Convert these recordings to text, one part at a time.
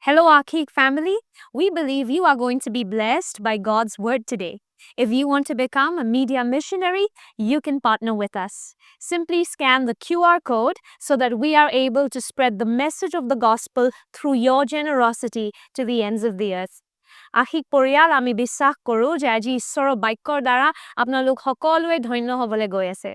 Hello, Akik family. We believe you are going to be blessed by God's word today. If you want to become a media missionary, you can partner with us. Simply scan the QR code so that we are able to spread the message of the gospel through your generosity to the ends of the earth. Ashiq পৰিয়াল আমি বিশ্বাস কৰোঁ যে আজি ঈশ্বৰৰ বাক্যৰ দ্বাৰা আপোনালোক সকলোৱে ধন্য হ'বলৈ গৈ আছে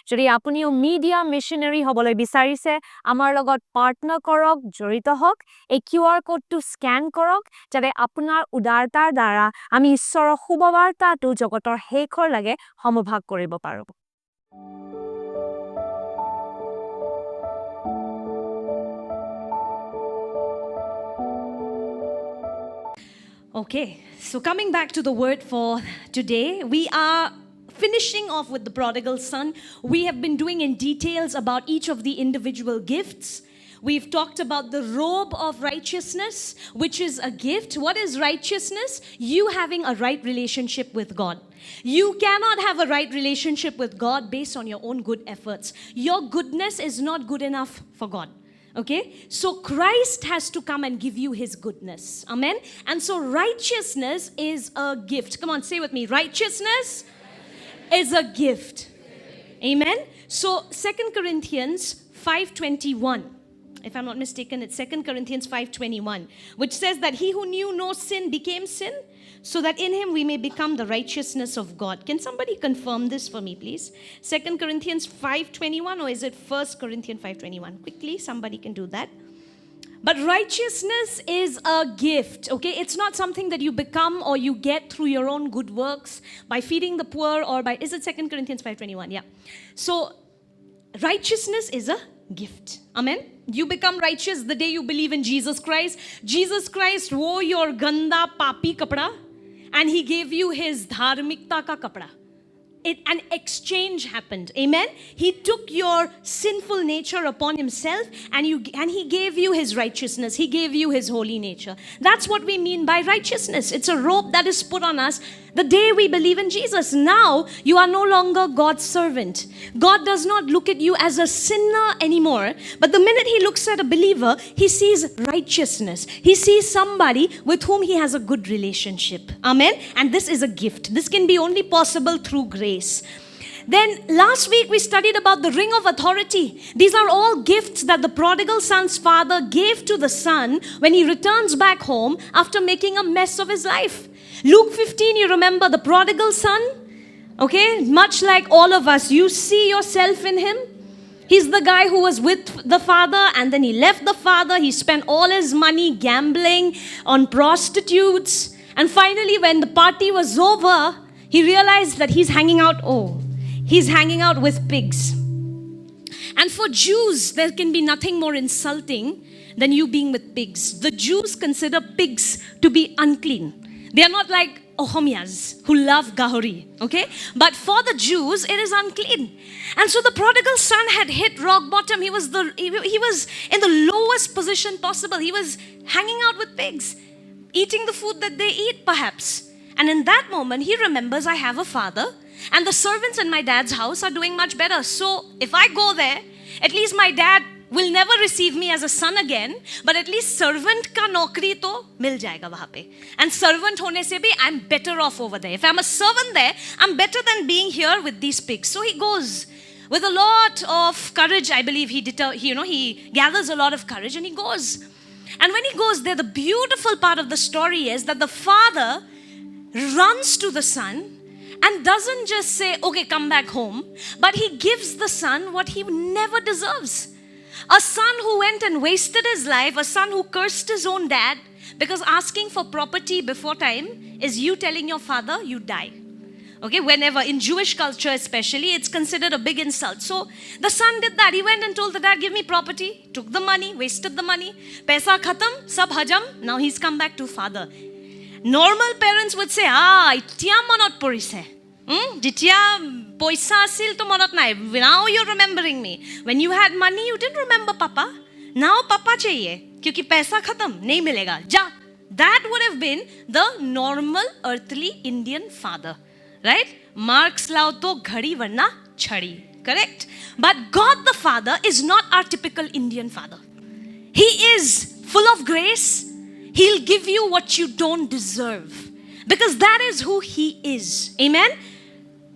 যদি আপুনিও মিডিয়া মিছনেৰী হ'বলৈ বিচাৰিছে আমাৰ লগত পাৰ্টনাৰ কৰক জড়িত হওক এই QR কোডটো স্কেন কৰক যাতে আপোনাৰ উদাৰতাৰ দ্বাৰা আমি ঈশ্বৰৰ শুভবাৰ্তাটো জগতৰ শেষৰলৈকে সমভাগ কৰিব পাৰোঁ Okay, so coming back to the word for today, we are finishing off with the prodigal son. We have been doing in details about each of the individual gifts. We've talked about the robe of righteousness, which is a gift. What is righteousness? You having a right relationship with God. You cannot have a right relationship with God based on your own good efforts. Your goodness is not good enough for God. Okay, so Christ has to come and give you his goodness. Amen. And so righteousness is a gift. Come on, say with me. Righteousness is a gift. Amen. So 2 Corinthians 5:21. If I'm not mistaken, it's 2 Corinthians 5:21, which says that he who knew no sin became sin, so that in him we may become the righteousness of God. Can somebody confirm this for me, please? 2 Corinthians 5:21, or is it 1 Corinthians 5:21? Quickly, somebody can do that. But righteousness is a gift, okay? It's not something that you become or you get through your own good works, by feeding the poor or by, is it 2 Corinthians 5:21? Yeah. So, righteousness is a gift. Amen. You become righteous the day you believe in Jesus Christ. Jesus Christ wore your ganda papi kapda and he gave you his dharmikta ka kapda. An exchange happened. Amen. He took your sinful nature upon himself and he gave you his righteousness. He gave you his holy nature. That's what we mean by righteousness. It's a robe that is put on us the day we believe in Jesus. Now you are no longer God's servant. God does not look at you as a sinner anymore. But the minute he looks at a believer, he sees righteousness. He sees somebody with whom he has a good relationship. Amen. And this is a gift. This can be only possible through grace. Then last week we studied about the ring of authority. These are all gifts that the prodigal son's father gave to the son when he returns back home after making a mess of his life. Luke 15, you remember the prodigal son? Okay, much like all of us, you see yourself in him. He's the guy who was with the father and then he left the father. He spent all his money gambling on prostitutes. And finally, when the party was over, he realized that he's hanging out with pigs. And for Jews, there can be nothing more insulting than you being with pigs. The Jews consider pigs to be unclean. They are not like Ohomiyas who love Gahori, okay? But for the Jews, it is unclean. And so the prodigal son had hit rock bottom. He was in the lowest position possible. He was hanging out with pigs, eating the food that they eat, perhaps. And in that moment, he remembers, I have a father, and the servants in my dad's house are doing much better. So if I go there, at least my dad will never receive me as a son again, but at least servant ka naukri to mil jayega wahan pe. And servant hone se bhi, I'm better off over there. If I'm a servant there, I'm better than being here with these pigs. So he goes with a lot of courage. I believe he gathers a lot of courage and he goes. And when he goes there, the beautiful part of the story is that the father runs to the son and doesn't just say, okay, come back home, but he gives the son what he never deserves. A son who went and wasted his life, a son who cursed his own dad, because asking for property before time is you telling your father you die. Okay, whenever, in Jewish culture especially, it's considered a big insult. So the son did that. He went and told the dad, give me property, took the money, wasted the money, paisa khatam, sab hajam, now he's come back to father. Normal parents would say, itia monot porise. Jitya poisa asil to monot nai. Now you're remembering me. When you had money, you didn't remember papa. Now papa chahiye. Kyunki paisa khatam, nahi milega. Ja. That would have been the normal earthly Indian father. Right? Marks lao to ghadi varna chhadi. Correct? But God the Father is not our typical Indian father. He is full of grace. He'll give you what you don't deserve. Because that is who He is. Amen?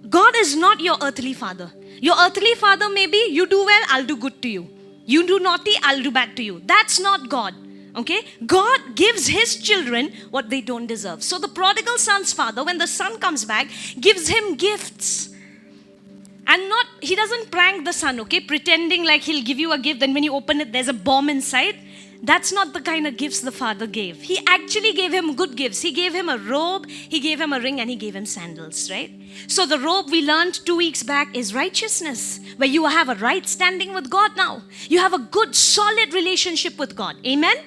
God is not your earthly father. Your earthly father may be, you do well, I'll do good to you. You do naughty, I'll do bad to you. That's not God. Okay? God gives His children what they don't deserve. So the prodigal son's father, when the son comes back, gives him gifts. And he doesn't prank the son, okay? Pretending like he'll give you a gift, then when you open it, there's a bomb inside. That's not the kind of gifts the father gave. He actually gave him good gifts. He gave him a robe, he gave him a ring, and he gave him sandals, right? So the robe we learned 2 weeks back is righteousness, where you have a right standing with God now. You have a good, solid relationship with God. Amen?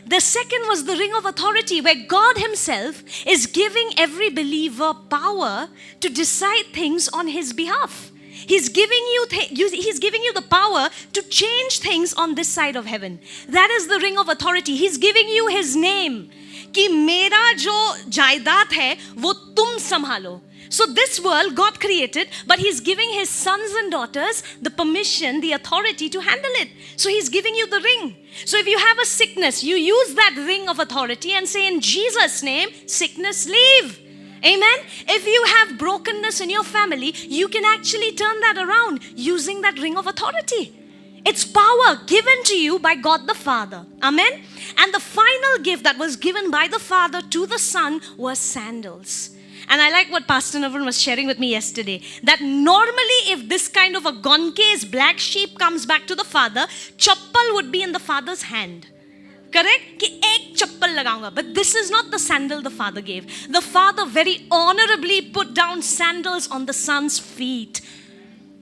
The second was the ring of authority, where God Himself is giving every believer power to decide things on His behalf. He's giving you the power to change things on this side of heaven. That is the ring of authority. He's giving you His name. कि मेरा जो जायदाद है वो तुम संभालो. So this world God created, but He's giving His sons and daughters the permission, the authority to handle it. So He's giving you the ring. So if you have a sickness, you use that ring of authority and say, in Jesus' name, sickness leave. Amen? If you have brokenness in your family, you can actually turn that around using that ring of authority. It's power given to you by God the Father. Amen? And the final gift that was given by the Father to the Son was sandals. And I like what Pastor Navan was sharing with me yesterday, that normally if this kind of a gone case black sheep comes back to the Father, chappal would be in the Father's hand. Correct? कि एक चप्पल लगाऊंगा. But this is not the sandal the Father gave. The Father very honorably put down sandals on the Son's feet.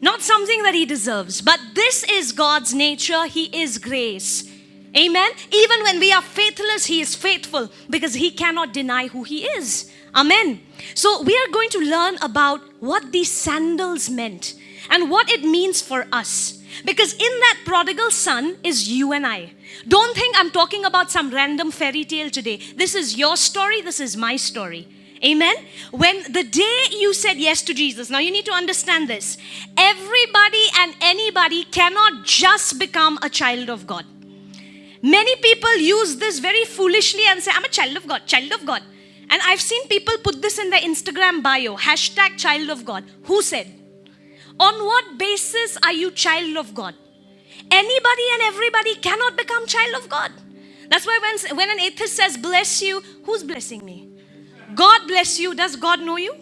Not something that He deserves, but this is God's nature. He is grace. Amen? Even when we are faithless, He is faithful because He cannot deny who He is. Amen. So we are going to learn about what these sandals meant and what it means for us. Because in that prodigal son is you and I. Don't think I'm talking about some random fairy tale today. This is your story. This is my story. Amen? When the day you said yes to Jesus, now you need to understand this. Everybody and anybody cannot just become a child of God. Many people use this very foolishly and say, I'm a child of God, child of God. And I've seen people put this in their Instagram bio, hashtag child of God. Who said? On what basis are you child of God? Anybody and everybody cannot become child of God. That's why when an atheist says, bless you, who's blessing me? God bless you. Does God know you?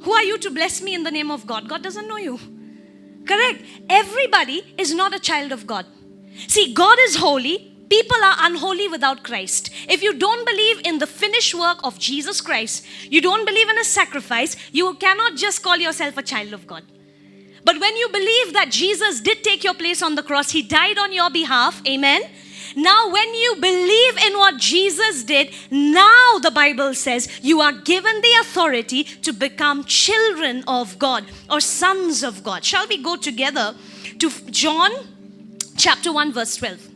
Who are you to bless me in the name of God? God doesn't know you. Correct. Everybody is not a child of God. See, God is holy. People are unholy without Christ. If you don't believe in the finished work of Jesus Christ, you don't believe in a sacrifice, you cannot just call yourself a child of God. But when you believe that Jesus did take your place on the cross, He died on your behalf, amen? Now when you believe in what Jesus did, now the Bible says you are given the authority to become children of God or sons of God. Shall we go together to John chapter 1 verse 12?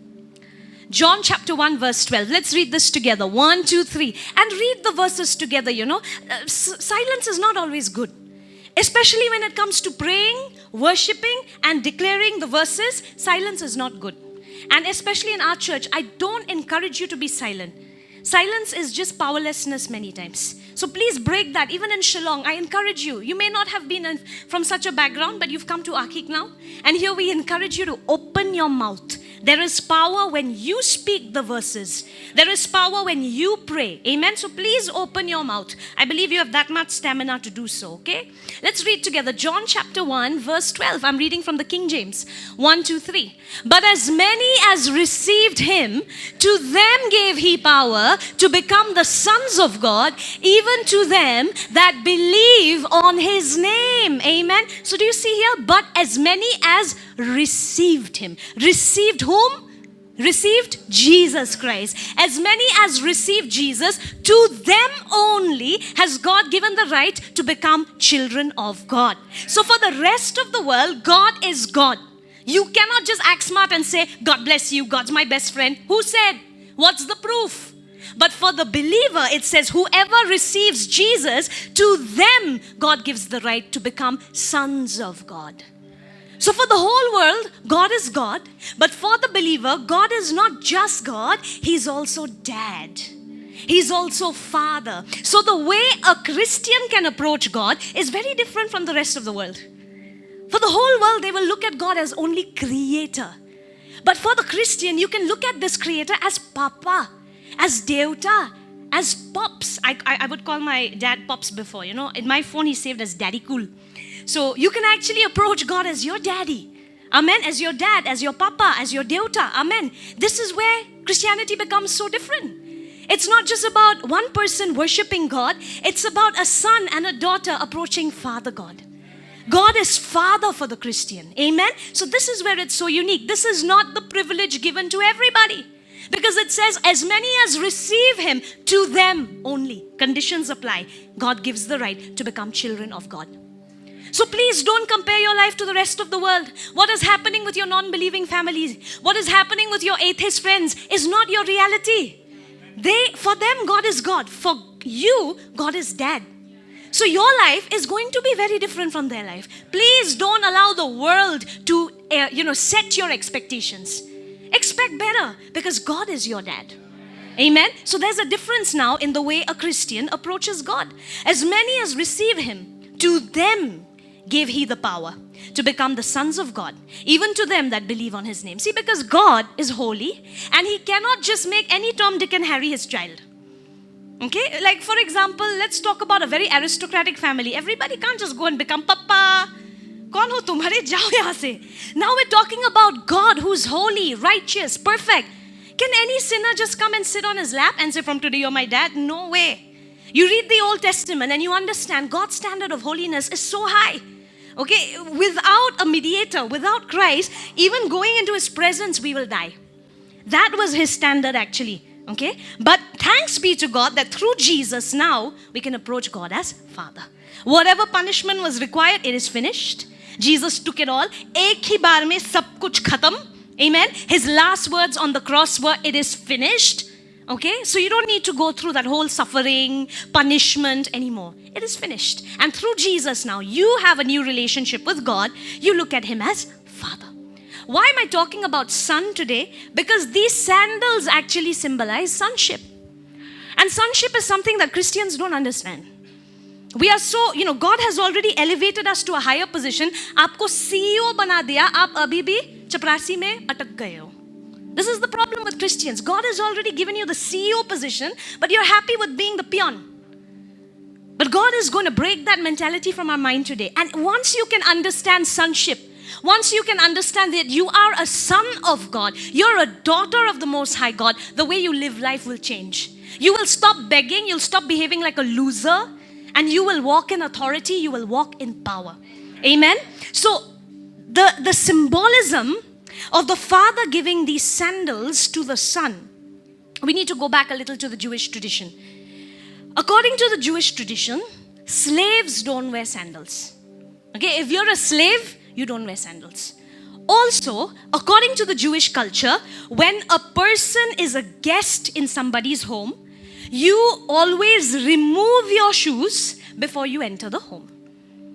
John chapter 1 verse 12. Let's read this together. 1, 2, 3. And read the verses together, silence is not always good. Especially when it comes to praying, worshiping, and declaring the verses, silence is not good. And especially in our church, I don't encourage you to be silent. Silence is just powerlessness many times. So please break that. Even in Shillong, I encourage you. You may not have been from such a background, but you've come to Akik now. And here we encourage you to open your mouth. There is power when you speak the verses. There is power when you pray. Amen. So please open your mouth. I believe you have that much stamina to do so. Okay. Let's read together. John chapter 1 verse 12. I'm reading from the King James. 1, 2, 3. But as many as received Him, to them gave He power to become the sons of God, even to them that believe on His name. Amen. So do you see here? But as many as received Him. Received whom? Received Jesus Christ. As many as received Jesus, to them only has God given the right to become children of God. So for the rest of the world, God is God. You cannot just act smart and say, God bless you, God's my best friend. Who said? What's the proof? But for the believer, it says, whoever receives Jesus, to them God gives the right to become sons of God. So for the whole world, God is God. But for the believer, God is not just God, He's also Dad. He's also Father. So the way a Christian can approach God is very different from the rest of the world. For the whole world, they will look at God as only Creator. But for the Christian, you can look at this Creator as Papa, as Devta, as Pops. I would call my dad Pops before, you know. In my phone, he's saved as Daddy Cool. So you can actually approach God as your daddy. Amen. As your dad, as your papa, as your Devta. Amen. This is where Christianity becomes so different. It's not just about one person worshiping God. It's about a son and a daughter approaching Father God. God is Father for the Christian. Amen. So this is where it's so unique. This is not the privilege given to everybody. Because it says, as many as receive Him, to them only. Conditions apply. God gives the right to become children of God. So please don't compare your life to the rest of the world. What is happening with your non-believing families, what is happening with your atheist friends is not your reality. For them, God is God. For you, God is Dad. So your life is going to be very different from their life. Please don't allow the world to, set your expectations. Expect better because God is your Dad. Amen. So there's a difference now in the way a Christian approaches God. As many as receive Him, to them gave He the power to become the sons of God, even to them that believe on His name. See, because God is holy and He cannot just make any Tom, Dick and Harry His child. Okay, like for example, let's talk about a very aristocratic family. Everybody can't just go and become Papa. Kaun ho tum? Arey jao yahan se. Now we're talking about God who's holy, righteous, perfect. Can any sinner just come and sit on His lap and say, from today you're my dad? No way. You read the Old Testament and you understand God's standard of holiness is so high. Okay, without a mediator, without Christ, even going into His presence, we will die. That was His standard actually. Okay, but thanks be to God that through Jesus now we can approach God as Father. Whatever punishment was required, it is finished. Jesus took it all. Ek hi baar mein sab kuch khatam. Amen. His last words on the cross were, it is finished. Okay, so you don't need to go through that whole suffering, punishment anymore. It is finished. And through Jesus now, you have a new relationship with God. You look at Him as Father. Why am I talking about son today? Because these sandals actually symbolize sonship. And sonship is something that Christians don't understand. We are so, God has already elevated us to a higher position. Aapko CEO bana diya, aap abhi bhi chaprasi mein atak gaye ho. This is the problem with Christians. God has already given you the CEO position, but you're happy with being the peon. But God is going to break that mentality from our mind today. And once you can understand sonship, once you can understand that you are a son of God, you're a daughter of the Most High God, the way you live life will change. You will stop begging, you'll stop behaving like a loser, and you will walk in authority, you will walk in power. Amen? So, the symbolism of the Father giving these sandals to the Son, we need to go back a little to the Jewish tradition. According to the Jewish tradition, slaves don't wear sandals. Okay, if you're a slave, you don't wear sandals. Also, according to the Jewish culture, when a person is a guest in somebody's home, you always remove your shoes before you enter the home.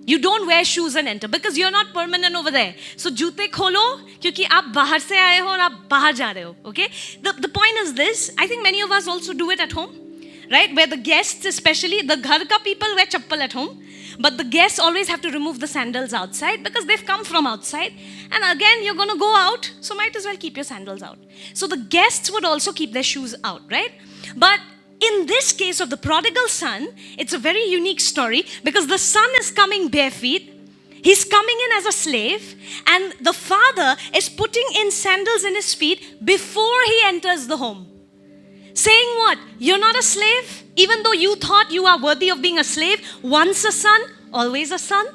You don't wear shoes and enter because you're not permanent over there. So joote kholo kyunki aap bahar se aaye ho aur aap bahar ja rahe ho. Okay? The point is this, I think many of us also do it at home. Right? Where the guests, especially the ghar ka people, wear chappal at home. But the guests always have to remove the sandals outside because they've come from outside. And again, you're going to go out, so might as well keep your sandals out. So the guests would also keep their shoes out, right? But in this case of the prodigal son, it's a very unique story because the son is coming bare feet. He's coming in as a slave, and the father is putting in sandals in his feet before he enters the home. Saying what? You're not a slave, even though you thought you are worthy of being a slave. Once a son, always a son.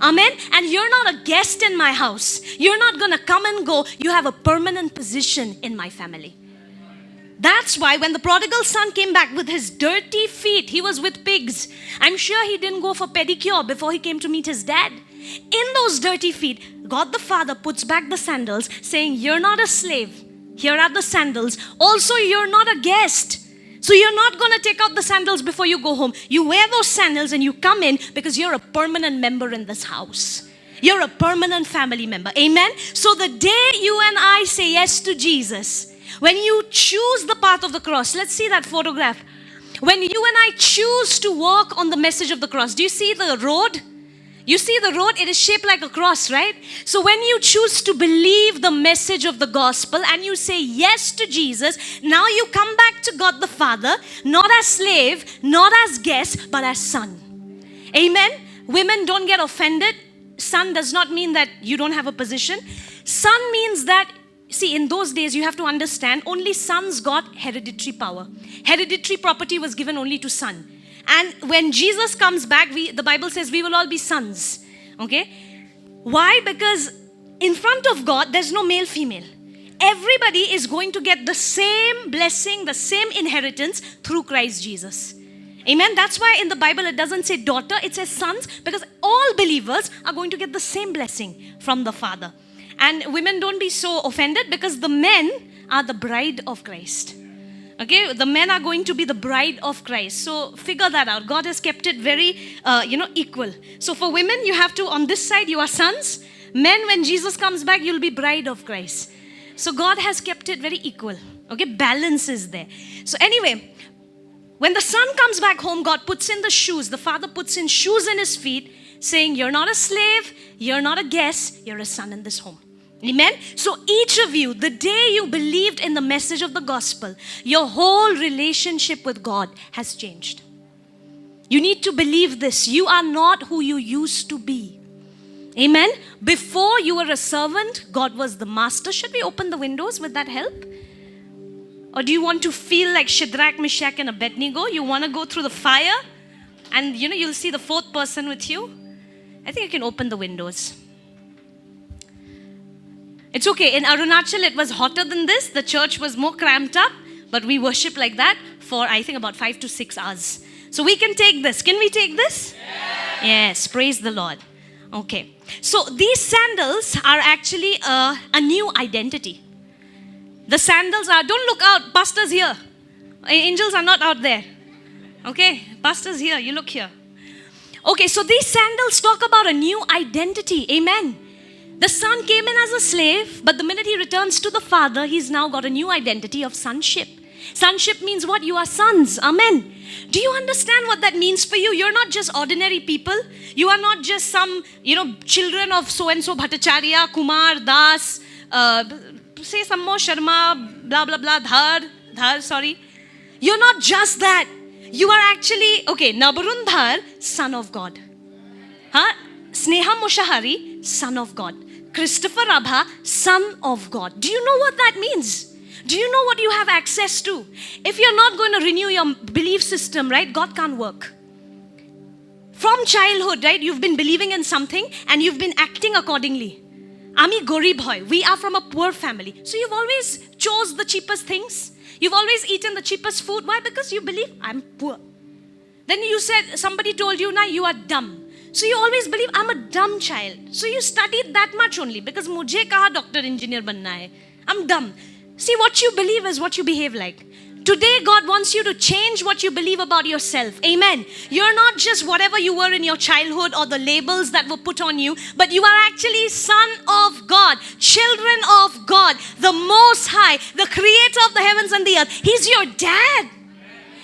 Amen. And you're not a guest in my house. You're not going to come and go. You have a permanent position in my family. That's why when the prodigal son came back with his dirty feet, he was with pigs. I'm sure he didn't go for pedicure before he came to meet his dad. In those dirty feet, God the Father puts back the sandals, saying, you're not a slave. Here are the sandals. Also, you're not a guest. So you're not going to take out the sandals before you go home. You wear those sandals and you come in because you're a permanent member in this house. You're a permanent family member. Amen. So the day you and I say yes to Jesus, when you choose the path of the cross, let's see that photograph. When you and I choose to walk on the message of the cross, do you see the road? You see the road, it is shaped like a cross, right? So when you choose to believe the message of the gospel and you say yes to Jesus, now you come back to God the Father, not as slave, not as guest, but as son. Amen? Women, don't get offended. Son does not mean that you don't have a position. Son means that, see, in those days, you have to understand, only sons got hereditary power. Hereditary property was given only to son. And when Jesus comes back, the Bible says we will all be sons. Okay? Why? Because in front of God, there's no male, female. Everybody is going to get the same blessing, the same inheritance through Christ Jesus. Amen? That's why in the Bible it doesn't say daughter, it says sons, because all believers are going to get the same blessing from the Father. And women, don't be so offended, because the men are the bride of Christ. Okay, the men are going to be the bride of Christ. So figure that out. God has kept it very, equal. So for women, you have to, on this side, you are sons. Men, when Jesus comes back, you'll be bride of Christ. So God has kept it very equal. Okay, balance is there. So anyway, when the son comes back home, God puts in the shoes. The father puts in shoes in his feet, saying, you're not a slave, you're not a guest, you're a son in this home. Amen? So each of you, the day you believed in the message of the gospel, your whole relationship with God has changed. You need to believe this. You are not who you used to be. Amen? Before you were a servant, God was the master. Should we open the windows? With that help? Or do you want to feel like Shadrach, Meshach and Abednego? You want to go through the fire? And you'll see the fourth person with you. I think you can open the windows. It's okay. In Arunachal, it was hotter than this. The church was more cramped up. But we worship like that for, I think, about 5 to 6 hours. So we can take this. Can we take this? Yes. Praise the Lord. Okay. So these sandals are actually a new identity. The sandals are, don't look out. Pastor's here. Angels are not out there. Okay. Pastor's here. You look here. Okay. So these sandals talk about a new identity. Amen. The son came in as a slave, but the minute he returns to the father, he's now got a new identity of sonship. Sonship means what? You are sons. Amen. Do you understand what that means for you? You're not just ordinary people. You are not just some, children of so-and-so Bhattacharya, Kumar, Das, say some more, Sharma, blah, blah, blah, Dhar, sorry. You're not just that. You are actually, Nabarundhar, son of God. Sneha Mushahari, son of God. Christopher Rabha, son of God. Do you know what that means? Do you know what you have access to? If you're not going to renew your belief system, right, God can't work. From childhood, right, you've been believing in something and you've been acting accordingly. Ami Gorib hoy. We are from a poor family. So you've always chose the cheapest things. You've always eaten the cheapest food. Why? Because you believe, I'm poor. Then you said, somebody told you, now you are dumb. So you always believe, I'm a dumb child. So you studied that much only because mujhe kaha doctor engineer banna hai. I'm dumb. See, what you believe is what you behave like. Today, God wants you to change what you believe about yourself. Amen. You're not just whatever you were in your childhood or the labels that were put on you, but you are actually son of God, children of God, the Most High, the creator of the heavens and the earth. He's your dad.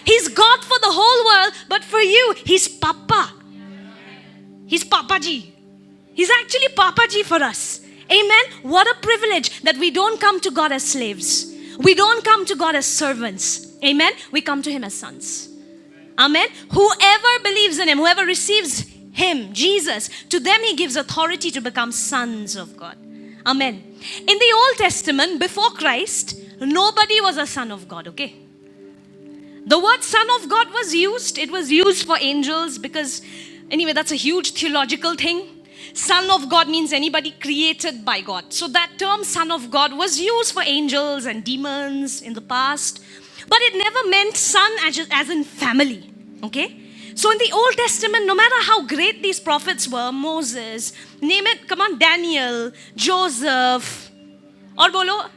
He's God for the whole world, but for you, He's Papa. He's Papaji. He's actually Papaji for us. Amen. What a privilege that we don't come to God as slaves. We don't come to God as servants. Amen. We come to Him as sons. Amen. Whoever believes in Him, whoever receives Him, Jesus, to them He gives authority to become sons of God. Amen. In the Old Testament, before Christ, nobody was a son of God, okay? The word son of God was used. It was used for angels because, anyway, that's a huge theological thing. Son of God means anybody created by God. So that term son of God was used for angels and demons in the past. But it never meant son as in family. Okay? So in the Old Testament, no matter how great these prophets were, Moses, name it, come on, Daniel, Joseph, or bolo,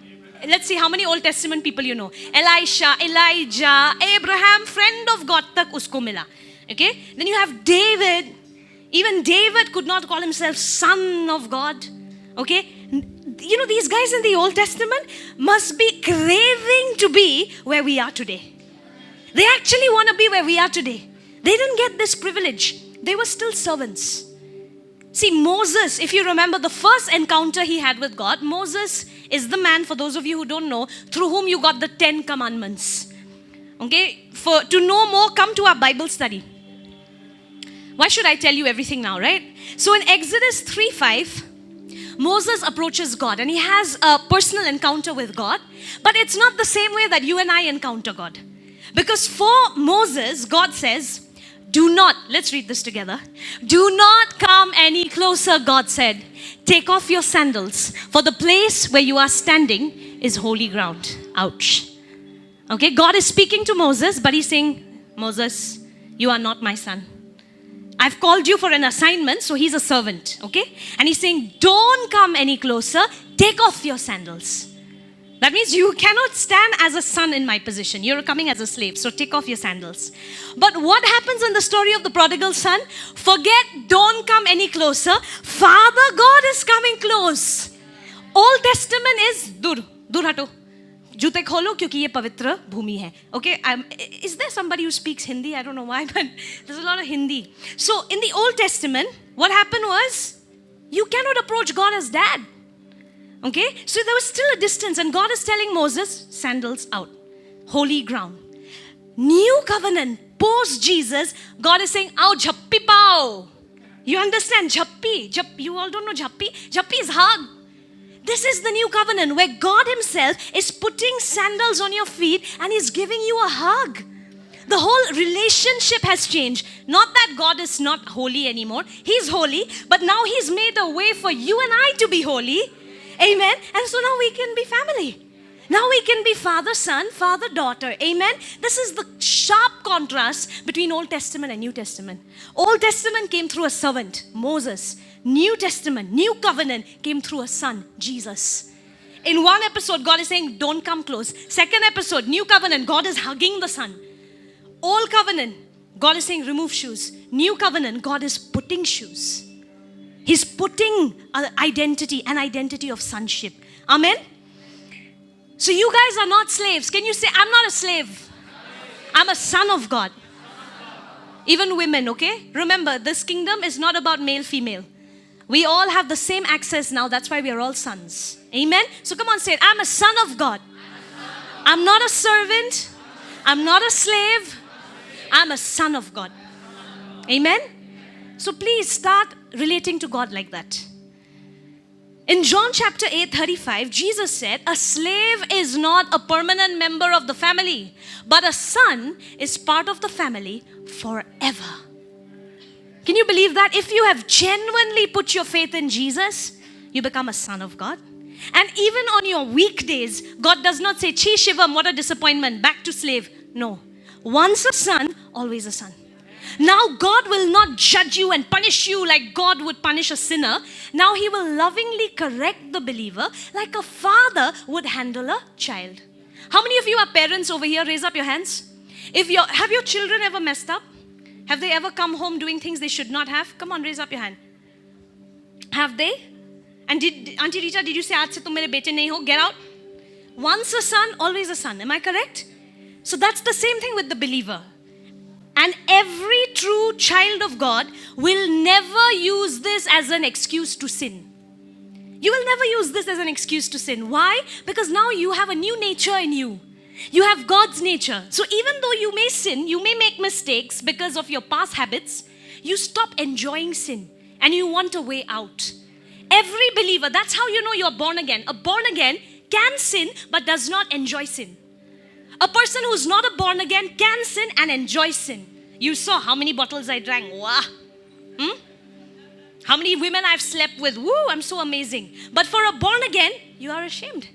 let's see how many Old Testament people you know. Elisha, Elijah, Abraham, friend of God tak usko mila. Okay? Then you have David. Even David could not call himself son of God. Okay? You know, these guys in the Old Testament must be craving to be where we are today. They actually want to be where we are today. They didn't get this privilege. They were still servants. See, Moses, if you remember the first encounter he had with God, Moses is the man, for those of you who don't know, through whom you got the 10 Commandments. Okay? To know more, come to our Bible study. Why should I tell you everything now, right? So in Exodus 3:5, Moses approaches God and he has a personal encounter with God, but it's not the same way that you and I encounter God. Because for Moses, God says, do not, let's read this together. Do not come any closer, God said. Take off your sandals, for the place where you are standing is holy ground. Ouch. Okay, God is speaking to Moses, but he's saying, Moses, you are not my son. I've called you for an assignment, so he's a servant, okay? And he's saying, don't come any closer. Take off your sandals. That means you cannot stand as a son in my position. You're coming as a slave, so take off your sandals. But what happens in the story of the prodigal son? Forget, don't come any closer. Father God is coming close. Old Testament is dur hato. जूते खोलो क्योंकि ये पवित्र भूमि है. Okay, is there somebody who speaks Hindi? I don't know why, but there's a lot of Hindi. So in the Old Testament, what happened was, you cannot approach God as dad. Okay, so there was still a distance, and God is telling Moses, sandals out, holy ground. New covenant, post Jesus, God is saying, "Ao jhappi pao." You understand? Jhappi. You all don't know jhappi? Jhappi is hug. This is the new covenant where God himself is putting sandals on your feet and he's giving you a hug. The whole relationship has changed. Not that God is not holy anymore. He's holy, but now he's made a way for you and I to be holy. Amen. And so now we can be family. Now we can be father, son, father, daughter. Amen. This is the sharp contrast between Old Testament and New Testament. Old Testament came through a servant, Moses. New Testament, New Covenant came through a son, Jesus. In one episode, God is saying, don't come close. Second episode, New Covenant, God is hugging the son. Old Covenant, God is saying, remove shoes. New Covenant, God is putting shoes. He's putting an identity of sonship. Amen? So you guys are not slaves. Can you say, I'm not a slave. I'm a son of God. Even women, okay? Remember, this kingdom is not about male, female. We all have the same access now. That's why we are all sons. Amen? So come on, say it. I'm a son of God. I'm not a servant. I'm not a slave. I'm a son of God. Amen? So please start relating to God like that. In John chapter 8:35, Jesus said, a slave is not a permanent member of the family, but a son is part of the family forever. Can you believe that? If you have genuinely put your faith in Jesus, you become a son of God. And even on your weekdays, God does not say, Chi Shivam, what a disappointment, back to slave. No. Once a son, always a son. Now God will not judge you and punish you like God would punish a sinner. Now he will lovingly correct the believer like a father would handle a child. How many of you are parents over here? Raise up your hands. Have your children ever messed up? Have they ever come home doing things they should not have? Come on, raise up your hand. Have they? And Auntie Rita, did you say, aaj se tum mere bete nahi ho? Get out. Once a son, always a son. Am I correct? So that's the same thing with the believer. And every true child of God will never use this as an excuse to sin. You will never use this as an excuse to sin. Why? Because now you have a new nature in you. You have God's nature. So even though you may sin, you may make mistakes because of your past habits, you stop enjoying sin and you want a way out. Every believer, that's how you know you're born again. A born again can sin but does not enjoy sin. A person who's not a born again can sin and enjoy sin. You saw how many bottles I drank. Wow. How many women I've slept with. Woo, I'm so amazing. But for a born again, you are ashamed.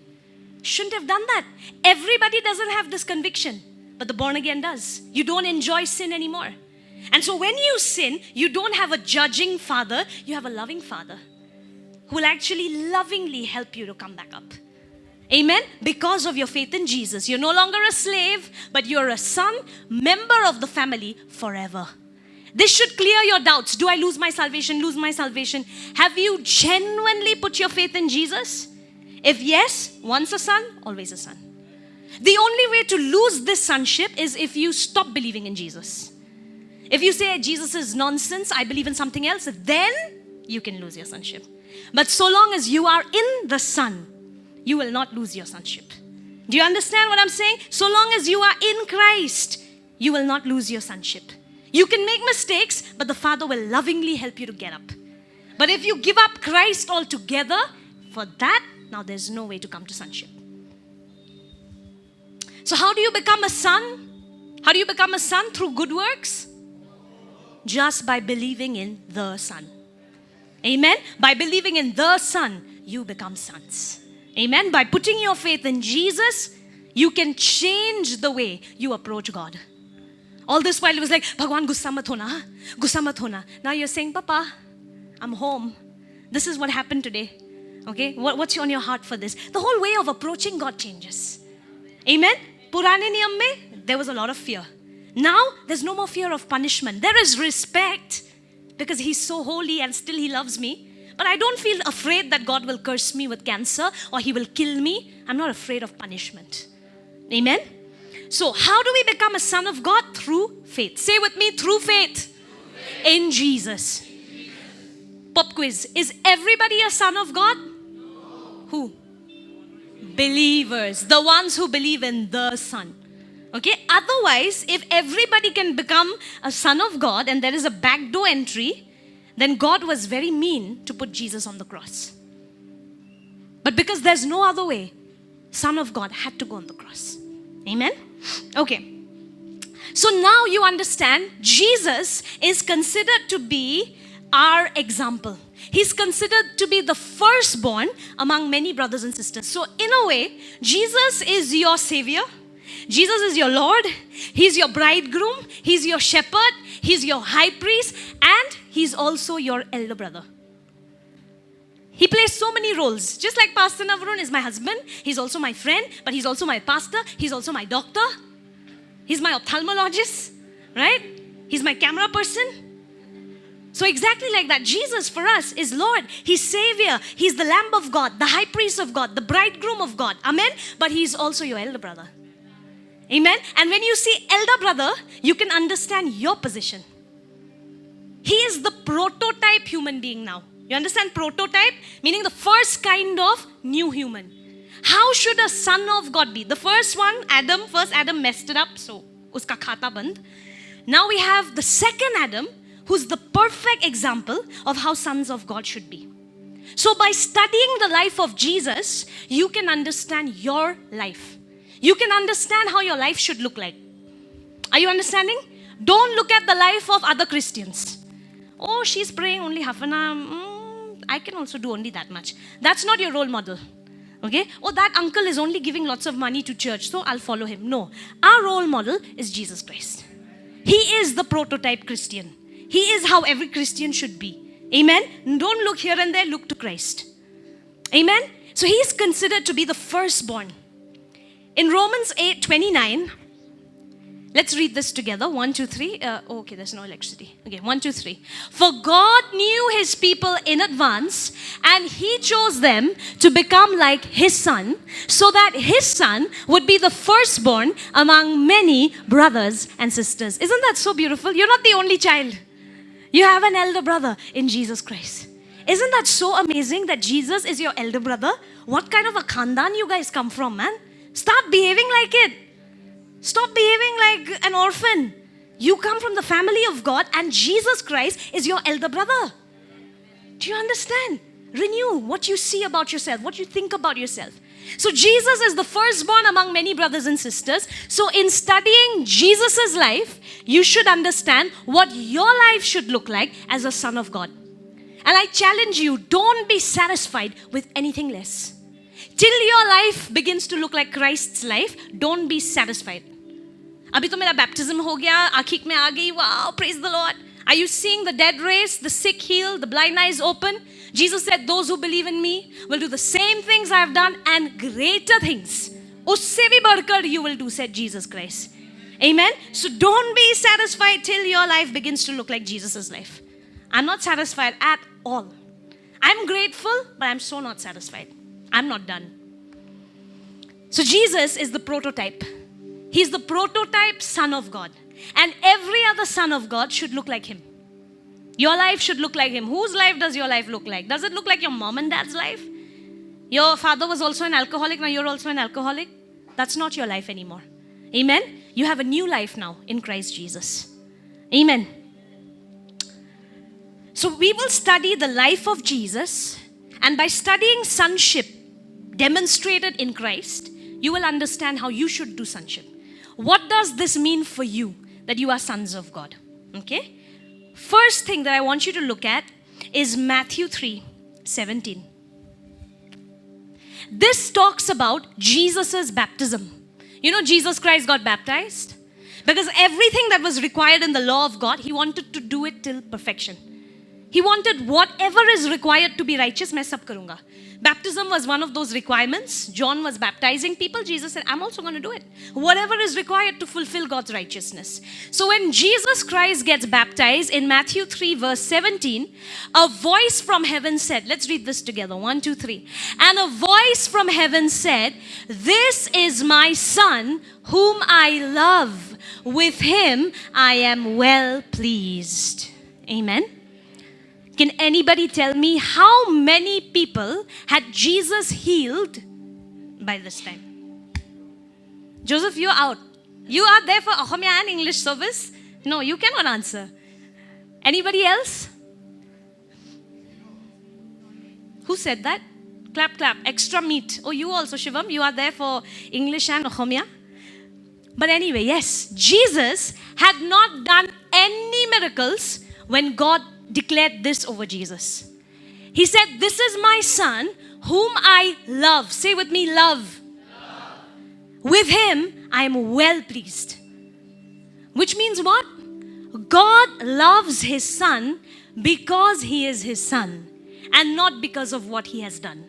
Shouldn't have done that. Everybody doesn't have this conviction, but the born again does. You don't enjoy sin anymore. And so when you sin, you don't have a judging father, you have a loving father who will actually lovingly help you to come back up. Amen? Because of your faith in Jesus. You're no longer a slave, but you're a son, member of the family forever. This should clear your doubts. Do I lose my salvation? Lose my salvation? Have you genuinely put your faith in Jesus? If yes, once a son, always a son. The only way to lose this sonship is if you stop believing in Jesus. If you say Jesus is nonsense, I believe in something else, then you can lose your sonship. But so long as you are in the Son, you will not lose your sonship. Do you understand what I'm saying? So long as you are in Christ, you will not lose your sonship. You can make mistakes, but the Father will lovingly help you to get up. But if you give up Christ altogether, for that, now there's no way to come to sonship. So how do you become a son? How do you become a son? Through good works? Just by believing in the Son. Amen? By believing in the Son, you become sons. Amen? By putting your faith in Jesus, you can change the way you approach God. All this while it was like, Bhagwan, gussa mat hona, gussa mat hona. Now you're saying, Papa, I'm home. This is what happened today. Okay? What's on your heart for this? The whole way of approaching God changes. Amen? Purane niyam mein, there was a lot of fear. Now, there's no more fear of punishment. There is respect because He's so holy and still He loves me. But I don't feel afraid that God will curse me with cancer or He will kill me. I'm not afraid of punishment. Amen? So, how do we become a son of God? Through faith. Say with me, through faith. In Jesus. Pop quiz. Is everybody a son of God? Who? Believers. The ones who believe in the Son. Okay, otherwise, if everybody can become a son of God and there is a backdoor entry, then God was very mean to put Jesus on the cross. But because there's no other way, Son of God had to go on the cross. Amen? Okay. So now you understand, Jesus is considered to be our example. He's considered to be the firstborn among many brothers and sisters. So in a way, Jesus is your savior. Jesus is your Lord, He's your bridegroom, He's your shepherd, He's your high priest, and He's also your elder brother. He plays so many roles. Just like Pastor Navarun is my husband, he's also my friend, but he's also my pastor, he's also my doctor, he's my ophthalmologist, right? He's my camera person. So exactly like that, Jesus for us is Lord, He's Savior, He's the Lamb of God, the high priest of God, the bridegroom of God, amen? But He's also your elder brother. Amen. And when you see elder brother, you can understand your position. He is the prototype human being now. You understand prototype? Meaning the first kind of new human. How should a son of God be? The first one, first Adam messed it up, so uska khata band. Now we have the second Adam, who's the perfect example of how sons of God should be. So by studying the life of Jesus, you can understand your life. You can understand how your life should look like. Are you understanding? Don't look at the life of other Christians. Oh, she's praying only half an hour. I can also do only that much. That's not your role model. Okay? Oh, that uncle is only giving lots of money to church, so I'll follow him. No. Our role model is Jesus Christ. He is the prototype Christian. He is how every Christian should be. Amen? Don't look here and there, look to Christ. Amen? So he is considered to be the firstborn. In Romans 8:29, let's read this together. 1, 2, 3. Okay, there's no electricity. Okay, 1, 2, 3. For God knew His people in advance, and He chose them to become like His Son, so that His Son would be the firstborn among many brothers and sisters. Isn't that so beautiful? You're not the only child. You have an elder brother in Jesus Christ. Isn't that so amazing that Jesus is your elder brother? What kind of a khandan you guys come from, man? Start behaving like it. Stop behaving like an orphan. You come from the family of God and Jesus Christ is your elder brother. Do you understand? Renew what you see about yourself, what you think about yourself. So Jesus is the firstborn among many brothers and sisters. So in studying Jesus' life, you should understand what your life should look like as a son of God. And I challenge you, don't be satisfied with anything less. Till your life begins to look like Christ's life, don't be satisfied. Abhi to mera baptism ho gaya, aakhik mein aa gayi, wow, praise the Lord. Are you seeing the dead raised, the sick healed, the blind eyes open? Jesus said, those who believe in me will do the same things I have done and greater things. Usse bhi badhkar you will do, said Jesus Christ. Amen. So don't be satisfied till your life begins to look like Jesus' life. I'm not satisfied at all. I'm grateful, but I'm so not satisfied. I'm not done. So Jesus is the prototype. He's the prototype Son of God. And every other son of God should look like him. Your life should look like him. Whose life does your life look like? Does it look like your mom and dad's life? Your father was also an alcoholic, now you're also an alcoholic. That's not your life anymore. Amen? You have a new life now in Christ Jesus. Amen. So we will study the life of Jesus, and by studying sonship demonstrated in Christ, you will understand how you should do sonship. What does this mean for you, that you are sons of God? Okay? First thing that I want you to look at is Matthew 3:17. This talks about Jesus' baptism. You know, Jesus Christ got baptized because everything that was required in the law of God, he wanted to do it till perfection. He wanted whatever is required to be righteous, मैं सब करूँगा. Baptism was one of those requirements. John was baptizing people. Jesus said, I'm also going to do it. Whatever is required to fulfill God's righteousness. So when Jesus Christ gets baptized in Matthew 3 verse 17, a voice from heaven said, let's read this together, 1, 2, 3. And a voice from heaven said, this is my son whom I love. With him I am well pleased. Amen. Can anybody tell me how many people had Jesus healed by this time? Joseph, you're out. You are there for Ahomya and English service? No, you cannot answer. Anybody else? Who said that? Clap, clap. Extra meat. Oh, you also, Shivam. You are there for English and Ahomya. But anyway, yes, Jesus had not done any miracles when God declared this over Jesus. He said, this is my son whom I love. Say with me, love. With him I am well pleased. Which means what? God loves his son because he is his son and not because of what he has done.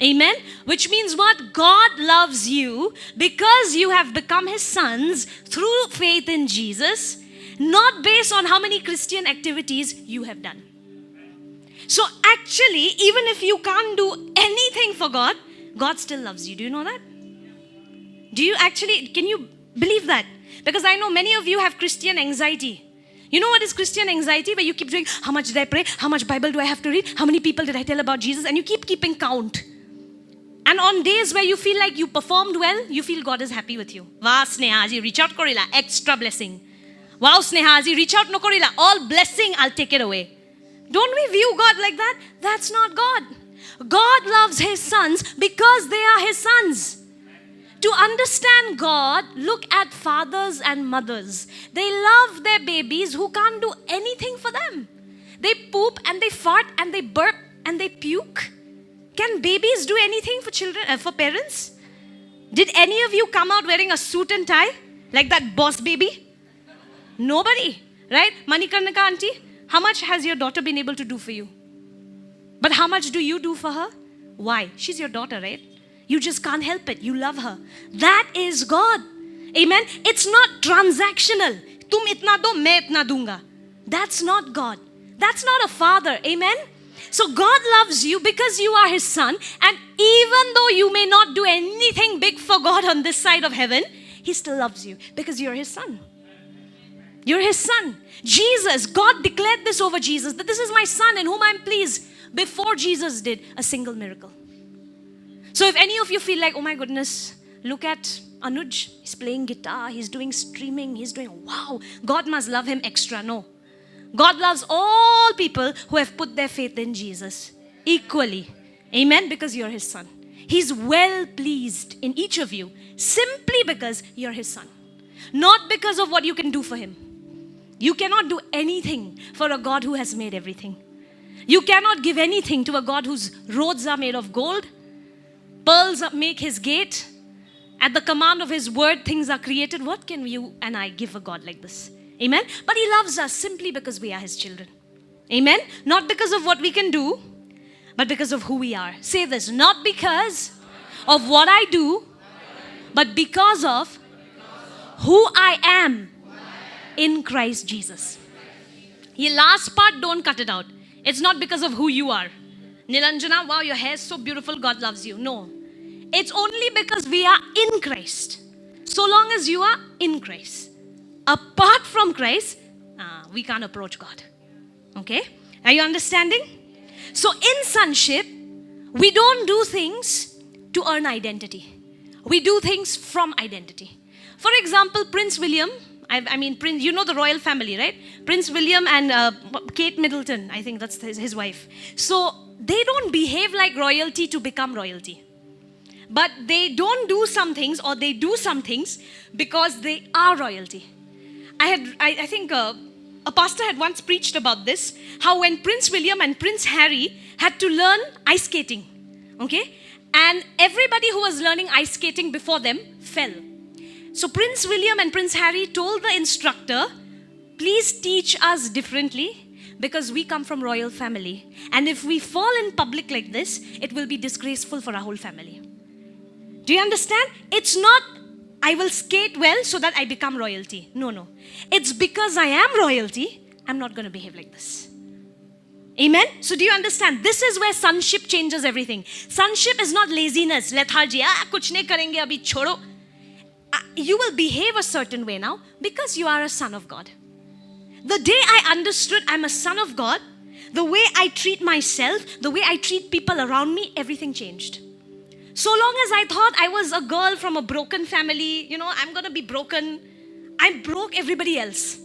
Amen? Which means what? God loves you because you have become his sons through faith in Jesus, not based on how many Christian activities you have done. So actually, even if you can't do anything for God, God still loves you. Do you know that? Do you actually, can you believe that? Because I know many of you have Christian anxiety. You know what is Christian anxiety? Where you keep doing, how much did I pray? How much Bible do I have to read? How many people did I tell about Jesus? And you keep keeping count. And on days where you feel like you performed well, you feel God is happy with you. Wow, Sneha, aji reach out korila, extra blessing. Wow, Sneha, aji reach out no korila, all blessing, I'll take it away. Don't we view God like that? That's not God. God loves his sons because they are his sons. To understand God, look at fathers and mothers. They love their babies who can't do anything for them. They poop and they fart and they burp and they puke. Can babies do anything for children, for parents? Did any of you come out wearing a suit and tie like that boss baby? Nobody, right? Manikarnika auntie, how much has your daughter been able to do for you? But how much do you do for her? Why? She's your daughter, right? You just can't help it. You love her. That is God. Amen. It's not transactional. Tum itna do, main itna dunga. That's not God. That's not a father. Amen. So God loves you because you are his son. And even though you may not do anything big for God on this side of heaven, he still loves you because you're his son. You're his son. Jesus, God declared this over Jesus, that this is my son in whom I'm pleased, before Jesus did a single miracle. So if any of you feel like, oh my goodness, look at Anuj, he's playing guitar, he's doing streaming, he's doing, wow, God must love him extra. No. God loves all people who have put their faith in Jesus equally. Amen? Because you're his son. He's well pleased in each of you simply because you're his son. Not because of what you can do for him. You cannot do anything for a God who has made everything. You cannot give anything to a God whose roads are made of gold. Pearls make his gate. At the command of his word, things are created. What can you and I give a God like this? Amen? But he loves us simply because we are his children. Amen? Not because of what we can do, but because of who we are. Say this, not because of what I do, but because of who I am in Christ Jesus. The last part, don't cut it out. It's not because of who you are. Nilanjana, wow, your hair is so beautiful, God loves you. No. It's only because we are in Christ. So long as you are in Christ. Apart from Christ, we can't approach God. Okay? Are you understanding? So in sonship, we don't do things to earn identity. We do things from identity. For example, Prince William, Prince, you know the royal family, right? Prince William and Kate Middleton, I think that's his wife. So they don't behave like royalty to become royalty. But they don't do some things, or they do some things because they are royalty. I think a pastor had once preached about this, how when Prince William and Prince Harry had to learn ice skating, okay? And everybody who was learning ice skating before them fell. So Prince William and Prince Harry told the instructor, please teach us differently because we come from royal family. And if we fall in public like this, it will be disgraceful for our whole family. Do you understand? It's not, I will skate well so that I become royalty. No. It's because I am royalty, I'm not going to behave like this. Amen? So do you understand? This is where sonship changes everything. Sonship is not laziness. Lethargy. Kuch nahi karenge abhi chodo. You will behave a certain way now because you are a son of God. The day I understood I'm a son of God, the way I treat myself, the way I treat people around me, everything changed. So long as I thought I was a girl from a broken family, I'm going to be broken, I broke everybody else.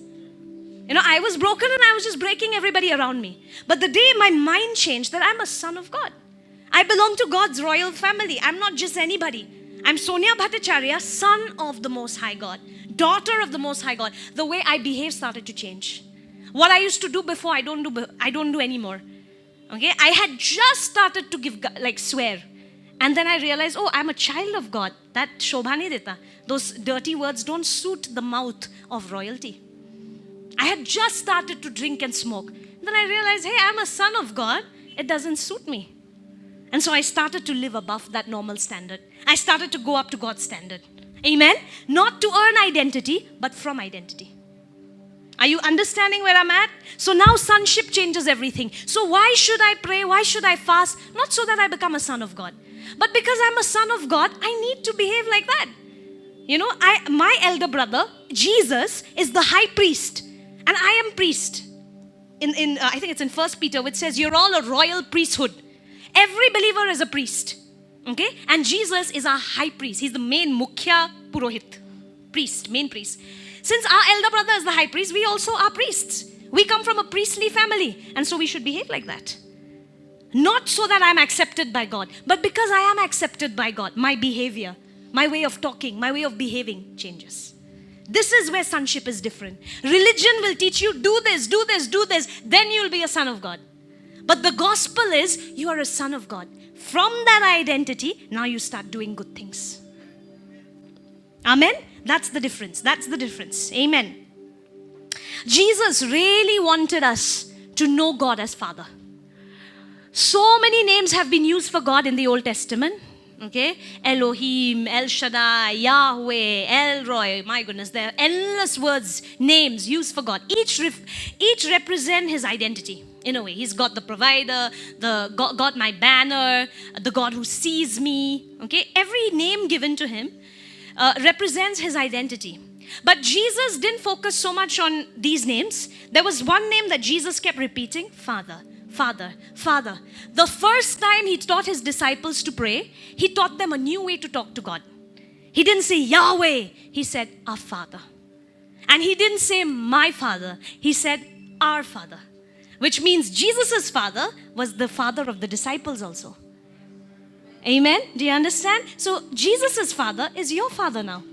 I was broken and I was just breaking everybody around me. But the day my mind changed that I'm a son of God, I belong to God's royal family. I'm not just anybody. I'm Sonia Bhattacharya, son of the Most High God, daughter of the Most High God. The way I behave started to change. What I used to do before, I don't do anymore. Okay, I had just started to swear. And then I realized, I'm a child of God. That shobha nahi deta. Those dirty words don't suit the mouth of royalty. I had just started to drink and smoke. Then I realized, hey, I'm a son of God. It doesn't suit me. And so I started to live above that normal standard. I started to go up to God's standard. Amen? Not to earn identity, but from identity. Are you understanding where I'm at? So now sonship changes everything. So why should I pray? Why should I fast? Not so that I become a son of God. But because I'm a son of God, I need to behave like that. My elder brother, Jesus, is the high priest. And I am priest. I think it's in 1 Peter, which says, you're all a royal priesthood. Every believer is a priest. Okay? And Jesus is our high priest. He's the main mukhya purohit. Priest, main priest. Since our elder brother is the high priest, we also are priests. We come from a priestly family. And so we should behave like that. Not so that I'm accepted by God, but because I am accepted by God, my behavior, my way of talking, my way of behaving changes. This is where sonship is different. Religion will teach you, do this, do this, do this, then you'll be a son of God. But the gospel is, you are a son of God. From that identity, now you start doing good things. Amen? That's the difference. That's the difference. Amen. Jesus really wanted us to know God as Father. So many names have been used for God in the Old Testament. Okay? Elohim, El Shaddai, Yahweh, El Roy. My goodness, there are endless words, names used for God. Each represent His identity. In a way, He's God the provider, the God my banner, the God who sees me. Okay? Every name given to Him represents His identity. But Jesus didn't focus so much on these names. There was one name that Jesus kept repeating, Father. Father, Father. The first time He taught His disciples to pray, He taught them a new way to talk to God. He didn't say Yahweh, He said our Father. And He didn't say my Father, He said our Father. Which means Jesus' father was the father of the disciples also. Amen? Do you understand? So Jesus' father is your father now.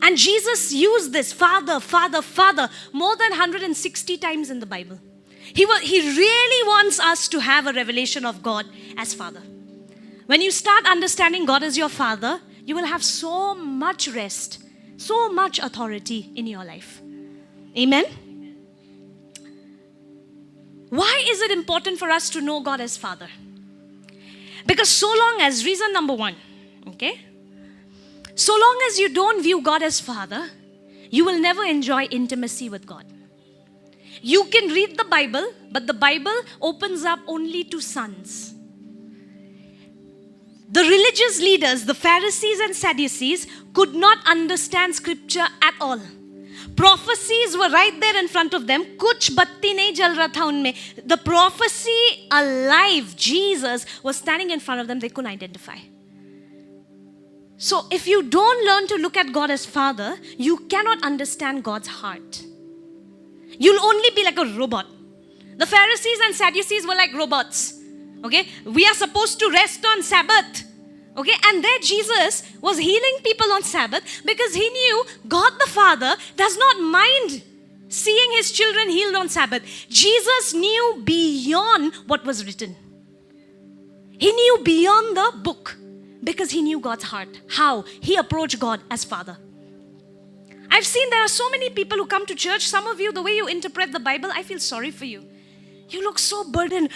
And Jesus used this Father, Father, Father more than 160 times in the Bible. He really wants us to have a revelation of God as Father. When you start understanding God as your Father, you will have so much rest, so much authority in your life. Amen? Why is it important for us to know God as Father? Because so long as, reason number one, okay? So long as you don't view God as Father, you will never enjoy intimacy with God. You can read the Bible, but the Bible opens up only to sons. The religious leaders, the Pharisees and Sadducees, could not understand scripture at all. Prophecies were right there in front of them. Kuch batti nahi jal raha tha unme. The prophecy alive, Jesus, was standing in front of them. They couldn't identify. So if you don't learn to look at God as Father, you cannot understand God's heart. You'll only be like a robot. The Pharisees and Sadducees were like robots. Okay, we are supposed to rest on Sabbath. Okay, and there Jesus was healing people on Sabbath because he knew God the Father does not mind seeing his children healed on Sabbath. Jesus knew beyond what was written. He knew beyond the book because he knew God's heart. How? He approached God as Father. I've seen there are so many people who come to church. Some of you, the way you interpret the Bible, I feel sorry for you. You look so burdened,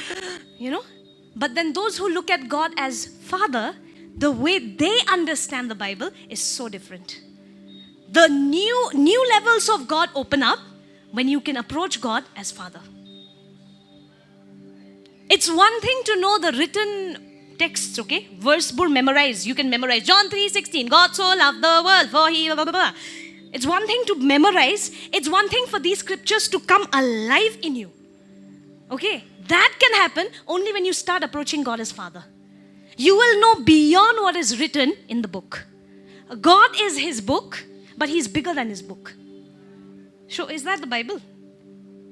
But then those who look at God as Father, the way they understand the Bible is so different. The new levels of God open up when you can approach God as Father. It's one thing to know the written texts, okay? Verse board memorize. You can memorize John 3:16. God so loved the world for he blah, blah, blah. It's one thing to memorize. It's one thing for these scriptures to come alive in you. Okay? That can happen only when you start approaching God as Father. You will know beyond what is written in the book. God is his book, but he's bigger than his book. So is that the Bible?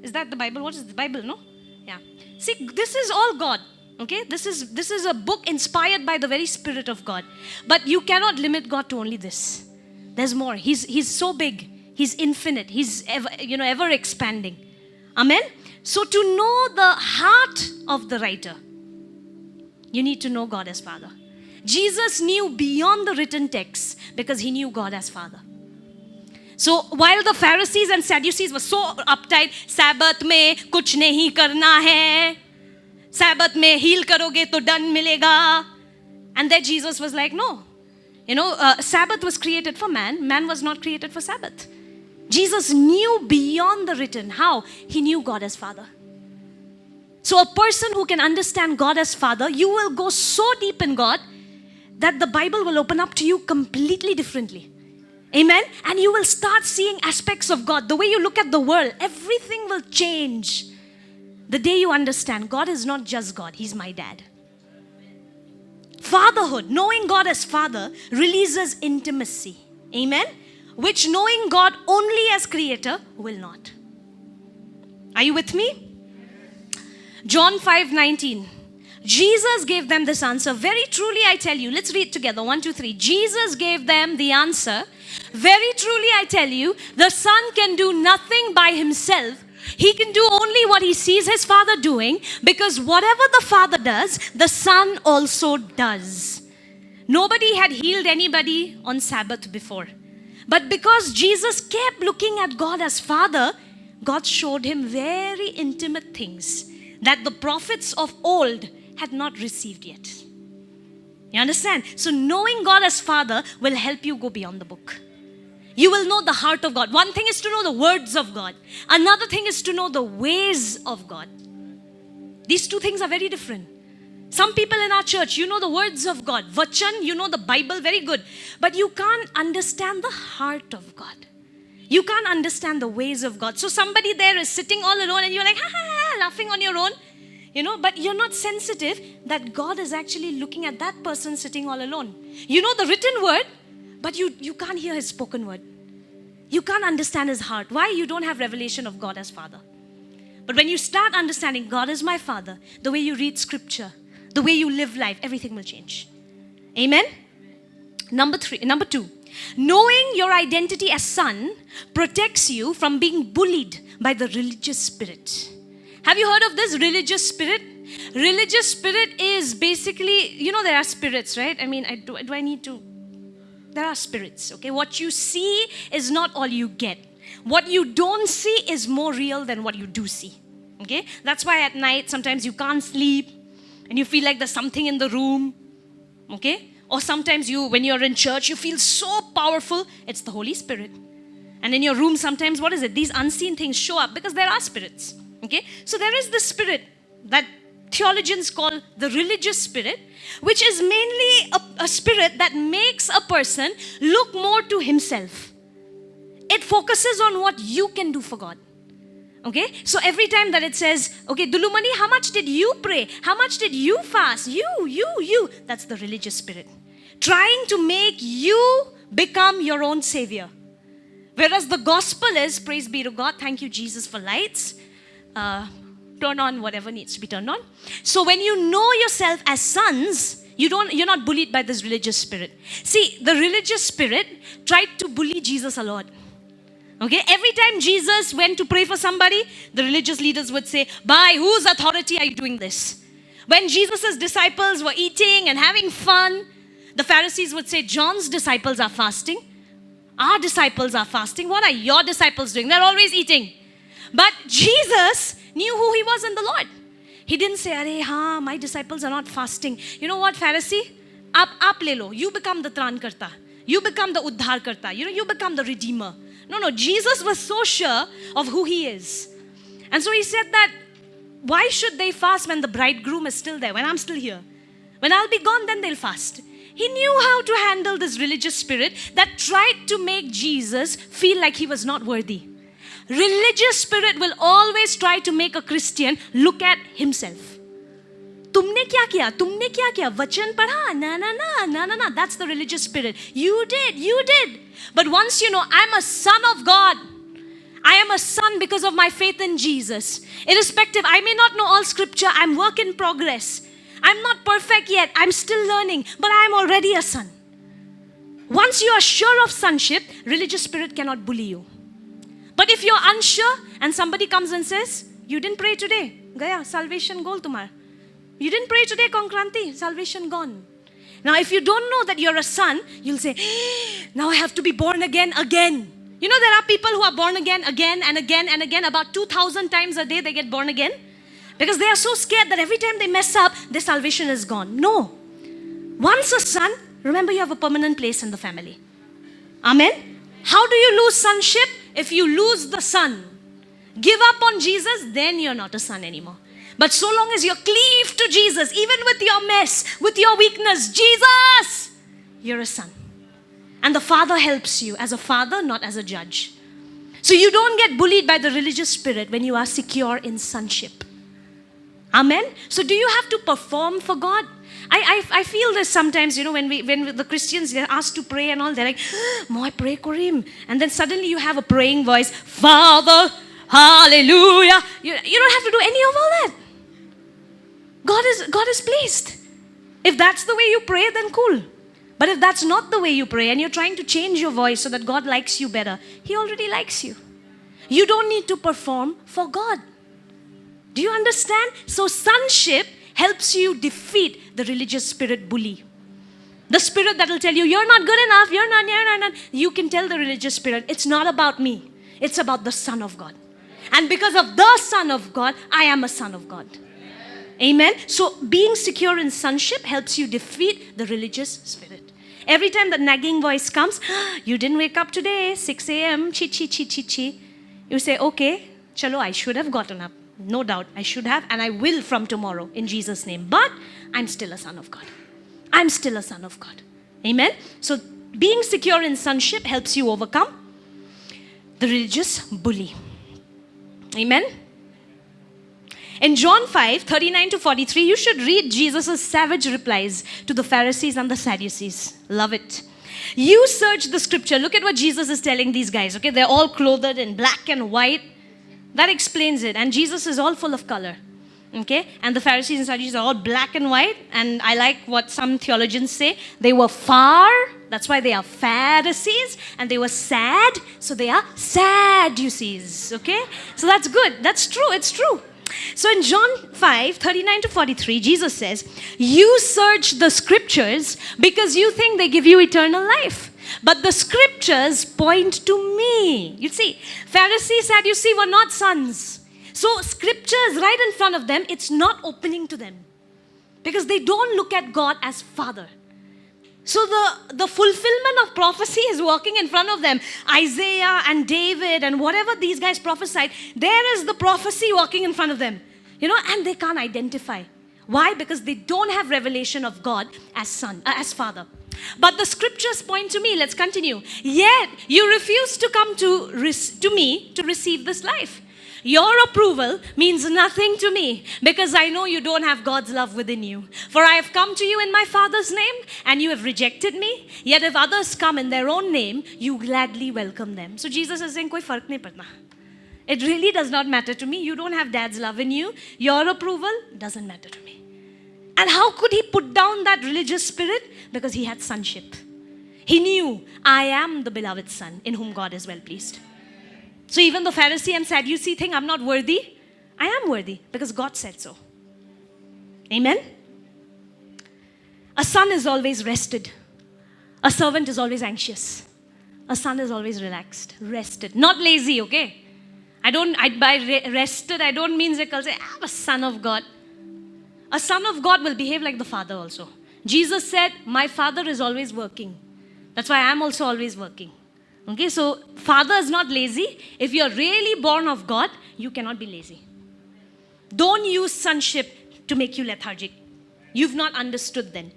Is that the Bible? What is the Bible, no? Yeah. See, this is all God. Okay? This is a book inspired by the very Spirit of God. But you cannot limit God to only this. There's more. He's so big. He's infinite. He's ever expanding. Amen? So to know the heart of the writer, you need to know God as Father. Jesus knew beyond the written text because he knew God as Father. So while the Pharisees and Sadducees were so uptight, Sabbath mein kuch nahi karna hai, Sabbath mein heal karoge to done milega, and then Jesus was like, no. Sabbath was created for man. Man was not created for Sabbath. Jesus knew beyond the written. How? He knew God as Father. So a person who can understand God as Father, you will go so deep in God that the Bible will open up to you completely differently. Amen? And you will start seeing aspects of God. The way you look at the world, everything will change. The day you understand God is not just God, He's my dad. Fatherhood, knowing God as Father, releases intimacy. Amen? Which knowing God only as Creator will not. Are you with me? John 5:19. Jesus gave them this answer. Very truly I tell you. Let's read together. 1, 2, 3. Jesus gave them the answer. Very truly I tell you, the Son can do nothing by himself. He can do only what he sees his Father doing, because whatever the Father does, the Son also does. Nobody had healed anybody on Sabbath before. But because Jesus kept looking at God as Father, God showed him very intimate things that the prophets of old had not received yet. You understand? So knowing God as Father will help you go beyond the book. You will know the heart of God. One thing is to know the words of God. Another thing is to know the ways of God. These two things are very different. Some people in our church, you know the words of God. Vachan, you know the Bible very good. But you can't understand the heart of God. You can't understand the ways of God. So somebody there is sitting all alone and you're like, ha ha ha, laughing on your own. But you're not sensitive that God is actually looking at that person sitting all alone. You know the written word, but you can't hear his spoken word. You can't understand his heart. Why? You don't have revelation of God as Father. But when you start understanding God is my Father, the way you read scripture, the way you live life, everything will change. Amen? Number 2, knowing your identity as son protects you from being bullied by the religious spirit. Have you heard of this religious spirit? Religious spirit is basically, there are spirits, right? I mean, do I need to? There are spirits, okay? What you see is not all you get. What you don't see is more real than what you do see, okay? That's why at night, sometimes you can't sleep and you feel like there's something in the room, okay? Or sometimes when you're in church, you feel so powerful. It's the Holy Spirit. And in your room sometimes, what is it? These unseen things show up because there are spirits. Okay? So there is the spirit that theologians call the religious spirit, which is mainly a spirit that makes a person look more to himself. It focuses on what you can do for God. Okay? So every time that it says, okay, Dulumani, how much did you pray? How much did you fast? You. That's the religious spirit. Trying to make you become your own savior. Whereas the gospel is, praise be to God, thank you Jesus for lights. Turn on whatever needs to be turned on. So when you know yourself as sons, you're not bullied by this religious spirit. See, the religious spirit tried to bully Jesus a lot. Okay, every time Jesus went to pray for somebody, the religious leaders would say, by whose authority are you doing this? When Jesus' disciples were eating and having fun, the Pharisees would say, John's disciples are fasting. Our disciples are fasting. What are your disciples doing? They're always eating. But Jesus knew who he was in the Lord. He didn't say, Arey, my disciples are not fasting. You know what, Pharisee? Aap le lo. You become the Tran Karta. You become the Uddhar Karta. You become the Redeemer. No, Jesus was so sure of who he is. And so he said that, why should they fast when the bridegroom is still there, when I'm still here? When I'll be gone, then they'll fast. He knew how to handle this religious spirit that tried to make Jesus feel like he was not worthy. Religious spirit will always try to make a Christian look at himself. Tumne kya kiya? Tumne kya kiya? Vachan padha? Na. That's the religious spirit. You did. But once you know, I'm a son of God. I am a son because of my faith in Jesus. Irrespective, I may not know all scripture. I'm work in progress. I'm not perfect yet. I'm still learning. But I'm already a son. Once you are sure of sonship, religious spirit cannot bully you. But if you're unsure and somebody comes and says, you didn't pray today. Gaya, salvation goal tumhara. You didn't pray today, Konkranti, salvation gone. Now, if you don't know that you're a son, you'll say, now I have to be born again. You know, there are people who are born again and again. About 2,000 times a day they get born again. Because they are so scared that every time they mess up, their salvation is gone. No. Once a son, remember you have a permanent place in the family. Amen? How do you lose sonship? If you lose the son, give up on Jesus, then you're not a son anymore. But so long as you're cleaved to Jesus, even with your mess, with your weakness, Jesus, you're a son. And the Father helps you as a father, not as a judge. So you don't get bullied by the religious spirit when you are secure in sonship. Amen? So do you have to perform for God? I feel this sometimes, you know, when the Christians, they're asked to pray and all, they're like, I pray Korim. And then suddenly you have a praying voice, Father, hallelujah. You don't have to do any of all that. God is pleased. If that's the way you pray, then cool. But if that's not the way you pray and you're trying to change your voice so that God likes you better, He already likes you. You don't need to perform for God. Do you understand? So sonship helps you defeat the religious spirit bully. The spirit that will tell you, you're not good enough, you're not. You can tell the religious spirit, it's not about me. It's about the Son of God. And because of the Son of God, I am a son of God. Amen. So being secure in sonship helps you defeat the religious spirit. Every time the nagging voice comes, you didn't wake up today, 6 a.m., chi. You say, okay, chalo, I should have gotten up. No doubt, I should have, and I will from tomorrow in Jesus' name. But I'm still a son of God. I'm still a son of God. Amen. So being secure in sonship helps you overcome the religious bully. Amen. In John 5, 39 to 43, you should read Jesus' savage replies to the Pharisees and the Sadducees. Love it. You search the scripture. Look at what Jesus is telling these guys. Okay, they're all clothed in black and white. That explains it. And Jesus is all full of color. Okay? And the Pharisees and Sadducees are all black and white. And I like what some theologians say. They were far. That's why they are Pharisees. And they were sad. So they are Sadducees. Okay? So that's good. That's true. It's true. So in John 5, 39 to 43, Jesus says, you search the scriptures because you think they give you eternal life. But the scriptures point to me. You see, Pharisees, Sadducees were not sons. So scriptures right in front of them, it's not opening to them. Because they don't look at God as Father. So the fulfillment of prophecy is working in front of them. Isaiah and David and whatever these guys prophesied, there is the prophecy working in front of them. And they can't identify. Why? Because they don't have revelation of God as son, as father. But the scriptures point to me. Let's continue. Yet you refuse to come to me to receive this life. Your approval means nothing to me because I know you don't have God's love within you. For I have come to you in my Father's name and you have rejected me. Yet if others come in their own name, you gladly welcome them. So Jesus is saying, koi fark nahi padna. It really does not matter to me. You don't have Dad's love in you. Your approval doesn't matter to me. And how could he put down that religious spirit? Because he had sonship. He knew, I am the beloved son in whom God is well pleased. So even the Pharisee and Sadducee think I'm not worthy, I am worthy because God said so. Amen? A son is always rested. A servant is always anxious. A son is always relaxed, rested. Not lazy, okay? By rested, I don't mean that I'll say, I'm a son of God. A son of God will behave like the father also. Jesus said, my father is always working. That's why I'm also always working. Okay, so father is not lazy. If you're really born of God, you cannot be lazy. Don't use sonship to make you lethargic. You've not understood then.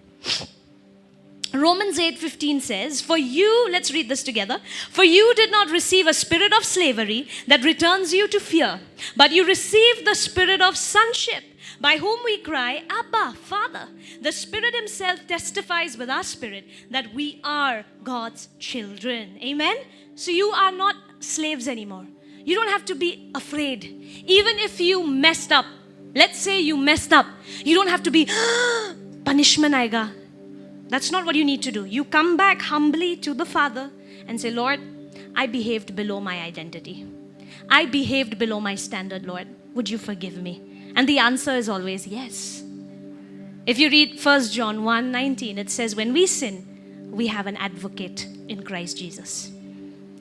Romans 8:15 says, for you, let's read this together. For you did not receive a spirit of slavery that returns you to fear, but you received the spirit of sonship, by whom we cry, Abba, Father. The Spirit Himself testifies with our spirit that we are God's children. Amen? So you are not slaves anymore. You don't have to be afraid. Even if you messed up, let's say you messed up, you don't have to be, punishment aega. That's not what you need to do. You come back humbly to the Father and say, Lord, I behaved below my identity. I behaved below my standard, Lord. Would you forgive me? And the answer is always yes. If you read 1 John 1:19, it says, when we sin, we have an advocate in Christ Jesus.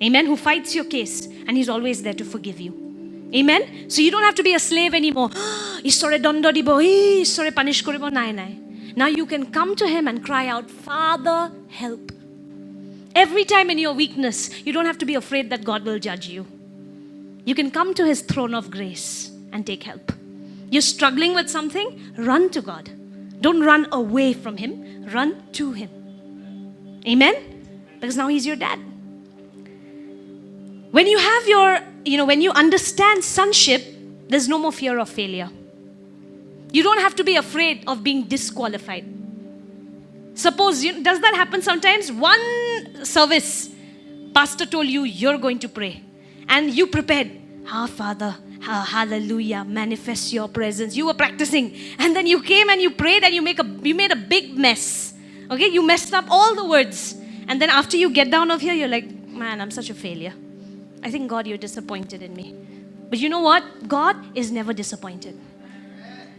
Amen? Who fights your case and He's always there to forgive you. Amen? So you don't have to be a slave anymore. Now you can come to Him and cry out, Father, help. Every time in your weakness, you don't have to be afraid that God will judge you. You can come to His throne of grace and take help. You're struggling with something, run to God. Don't run away from Him, run to Him. Amen? Because now He's your dad. When you have when you understand sonship, there's no more fear of failure. You don't have to be afraid of being disqualified. Suppose, does that happen sometimes? One service, pastor told you, you're going to pray. And you prepared, Father, hallelujah, manifest your presence. You were practicing. And then you came and you prayed and you made a big mess. Okay, you messed up all the words. And then after you get down off here, you're like, man, I'm such a failure. I think, God, you're disappointed in me. But you know what? God is never disappointed.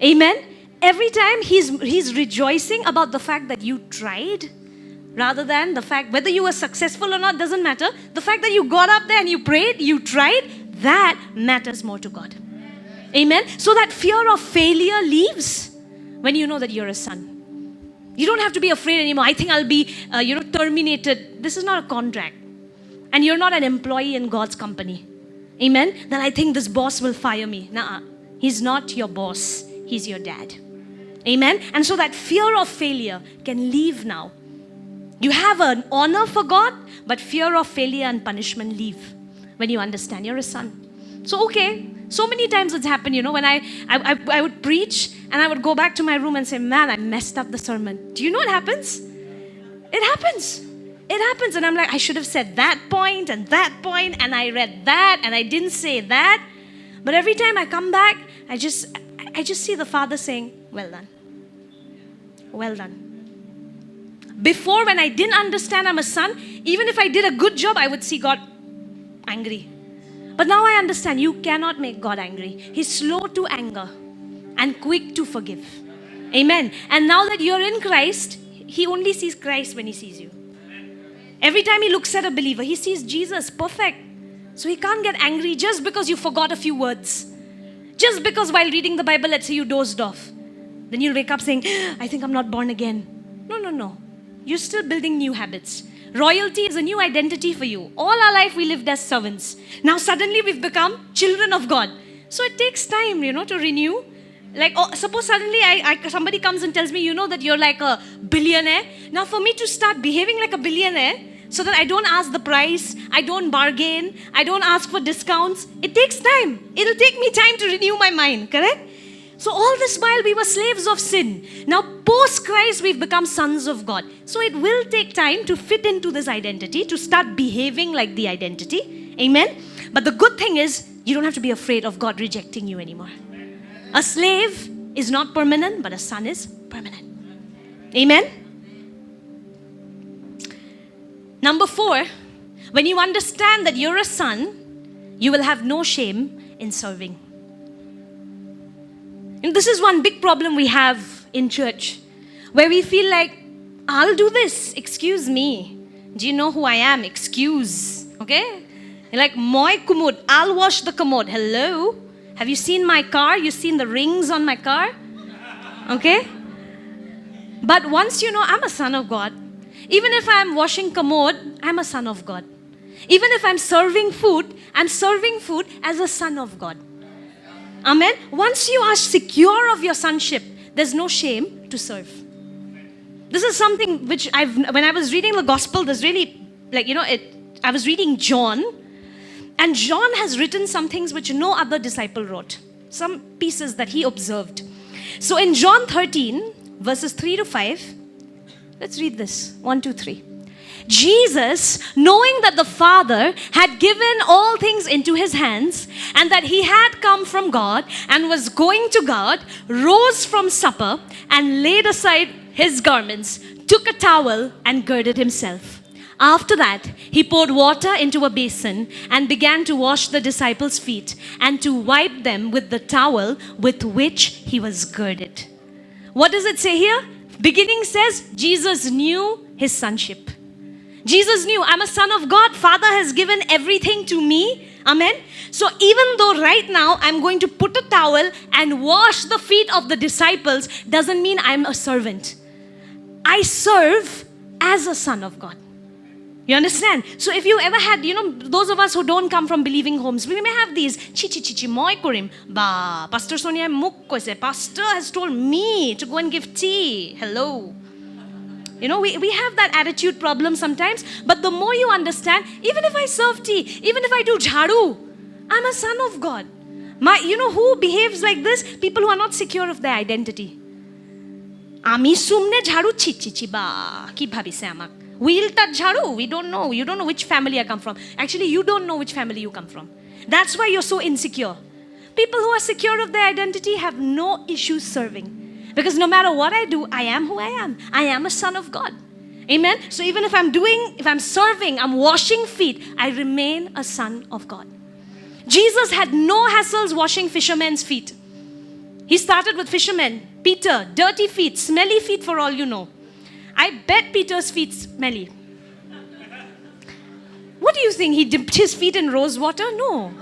Amen? Every time He's rejoicing about the fact that you tried, rather than the fact whether you were successful or not doesn't matter. The fact that you got up there and you prayed, you tried, that matters more to God. Amen? So that fear of failure leaves when you know that you're a son. You don't have to be afraid anymore. I think I'll be, terminated. This is not a contract. And you're not an employee in God's company. Amen? Then I think this boss will fire me. Nuh-uh. He's not your boss. He's your dad. Amen? And so that fear of failure can leave now. You have an honor for God, but fear of failure and punishment leave when you understand you're a son. So, okay, so many times it's happened, when I would preach and I would go back to my room and say, man, I messed up the sermon. Do you know what happens? It happens. It happens. And I'm like, I should have said that point, and I read that, and I didn't say that. But every time I come back, I just see the Father saying, well done. Well done. Before, when I didn't understand I'm a son, even if I did a good job, I would see God angry. But now I understand you cannot make God angry. He's slow to anger and quick to forgive. Amen. And now that you're in Christ, He only sees Christ when He sees you. Every time He looks at a believer, He sees Jesus, perfect. So He can't get angry just because you forgot a few words. Just because while reading the Bible, let's say you dozed off. Then you'll wake up saying, I think I'm not born again. No. you're still building new habits. Royalty is a new identity for you. All our life we lived as servants. Now suddenly we've become children of God. So it takes time, to renew. Like, suppose suddenly somebody comes and tells me, that you're like a billionaire. Now for me to start behaving like a billionaire, so that I don't ask the price, I don't bargain, I don't ask for discounts, it takes time. It'll take me time to renew my mind, correct? So all this while we were slaves of sin. Now post-Christ we've become sons of God. So it will take time to fit into this identity, to start behaving like the identity. Amen? But the good thing is, you don't have to be afraid of God rejecting you anymore. A slave is not permanent, but a son is permanent. Amen? Number 4, when you understand that you're a son, you will have no shame in serving. And this is one big problem we have in church, where we feel like, I'll do this, excuse me. Do you know who I am? Excuse, okay? You're like, moi kumud, I'll wash the commode. Hello? Have you seen my car? You seen the rings on my car? Okay? But once you know I'm a son of God, even if I'm washing commode, I'm a son of God. Even if I'm serving food as a son of God. Amen? Once you are secure of your sonship, there's no shame to serve. This is something which when I was reading the gospel, there's really, I was reading John, and John has written some things which no other disciple wrote. Some pieces that he observed. So in John 13, verses 3 to 5, let's read this. 1, 2, 3. Jesus, knowing that the Father had given all things into his hands, and that he had come from God and was going to God, rose from supper and laid aside his garments, took a towel and girded himself. After that, he poured water into a basin and began to wash the disciples' feet and to wipe them with the towel with which he was girded. What does it say here? Beginning says, Jesus knew his sonship. Jesus knew, I'm a son of God. Father has given everything to me. Amen. So even though right now I'm going to put a towel and wash the feet of the disciples, doesn't mean I'm a servant. I serve as a son of God. You understand? So if you ever had, those of us who don't come from believing homes, we may have these, chichi, moi korim. Ba, Pastor Sonia muk koise. Pastor has told me to go and give tea. Hello. We have that attitude problem sometimes. But the more you understand, even if I serve tea, even if I do jharu, I'm a son of God. Who behaves like this? People who are not secure of their identity. Ami sumne jharu chichi ba. Ki bhabise amak. We'll touch jharu. We don't know. You don't know which family I come from. Actually, you don't know which family you come from. That's why you're so insecure. People who are secure of their identity have no issues serving. Because no matter what I do, I am who I am. I am a son of God. Amen? So even if I'm serving, I'm washing feet, I remain a son of God. Jesus had no hassles washing fishermen's feet. He started with fishermen. Peter, dirty feet, smelly feet for all you know. I bet Peter's feet smelly. What do you think? He dipped his feet in rose water? No.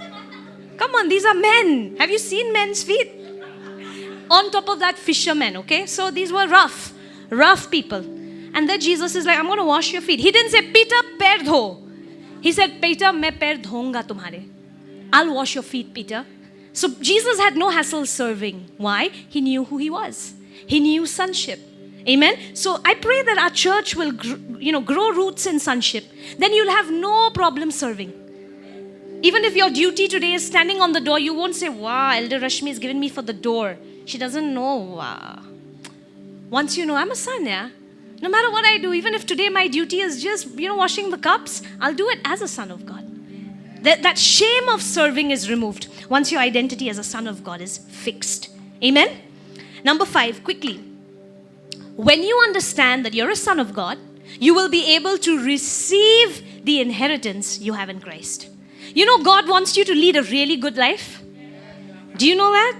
Come on, these are men. Have you seen men's feet? On top of that, fishermen, okay? So these were rough people. And then Jesus is like, I'm going to wash your feet. He didn't say, Peter, pair dho. He said, Peter, main pair dhonga tumhare. I'll wash your feet, Peter. So Jesus had no hassle serving. Why? He knew who he was. He knew sonship. Amen? So I pray that our church will grow roots in sonship. Then you'll have no problem serving. Even if your duty today is standing on the door, you won't say, wow, Elder Rashmi has given me for the door. She doesn't know. Once you know, I'm a son, yeah? No matter what I do, even if today my duty is just, washing the cups, I'll do it as a son of God. That shame of serving is removed once your identity as a son of God is fixed. Amen? Number 5, quickly. When you understand that you're a son of God, you will be able to receive the inheritance you have in Christ. God wants you to lead a really good life. Do you know that?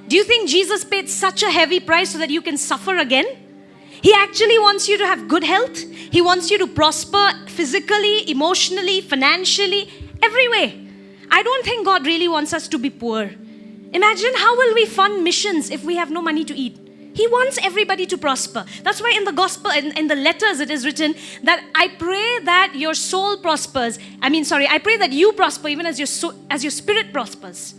Do you think Jesus paid such a heavy price so that you can suffer again? He actually wants you to have good health. He wants you to prosper physically, emotionally, financially, every way. I don't think God really wants us to be poor. Imagine how will we fund missions if we have no money to eat? He wants everybody to prosper. That's why in the gospel, in the letters, it is written that I pray that your soul prospers. I pray that you prosper even as your spirit prospers.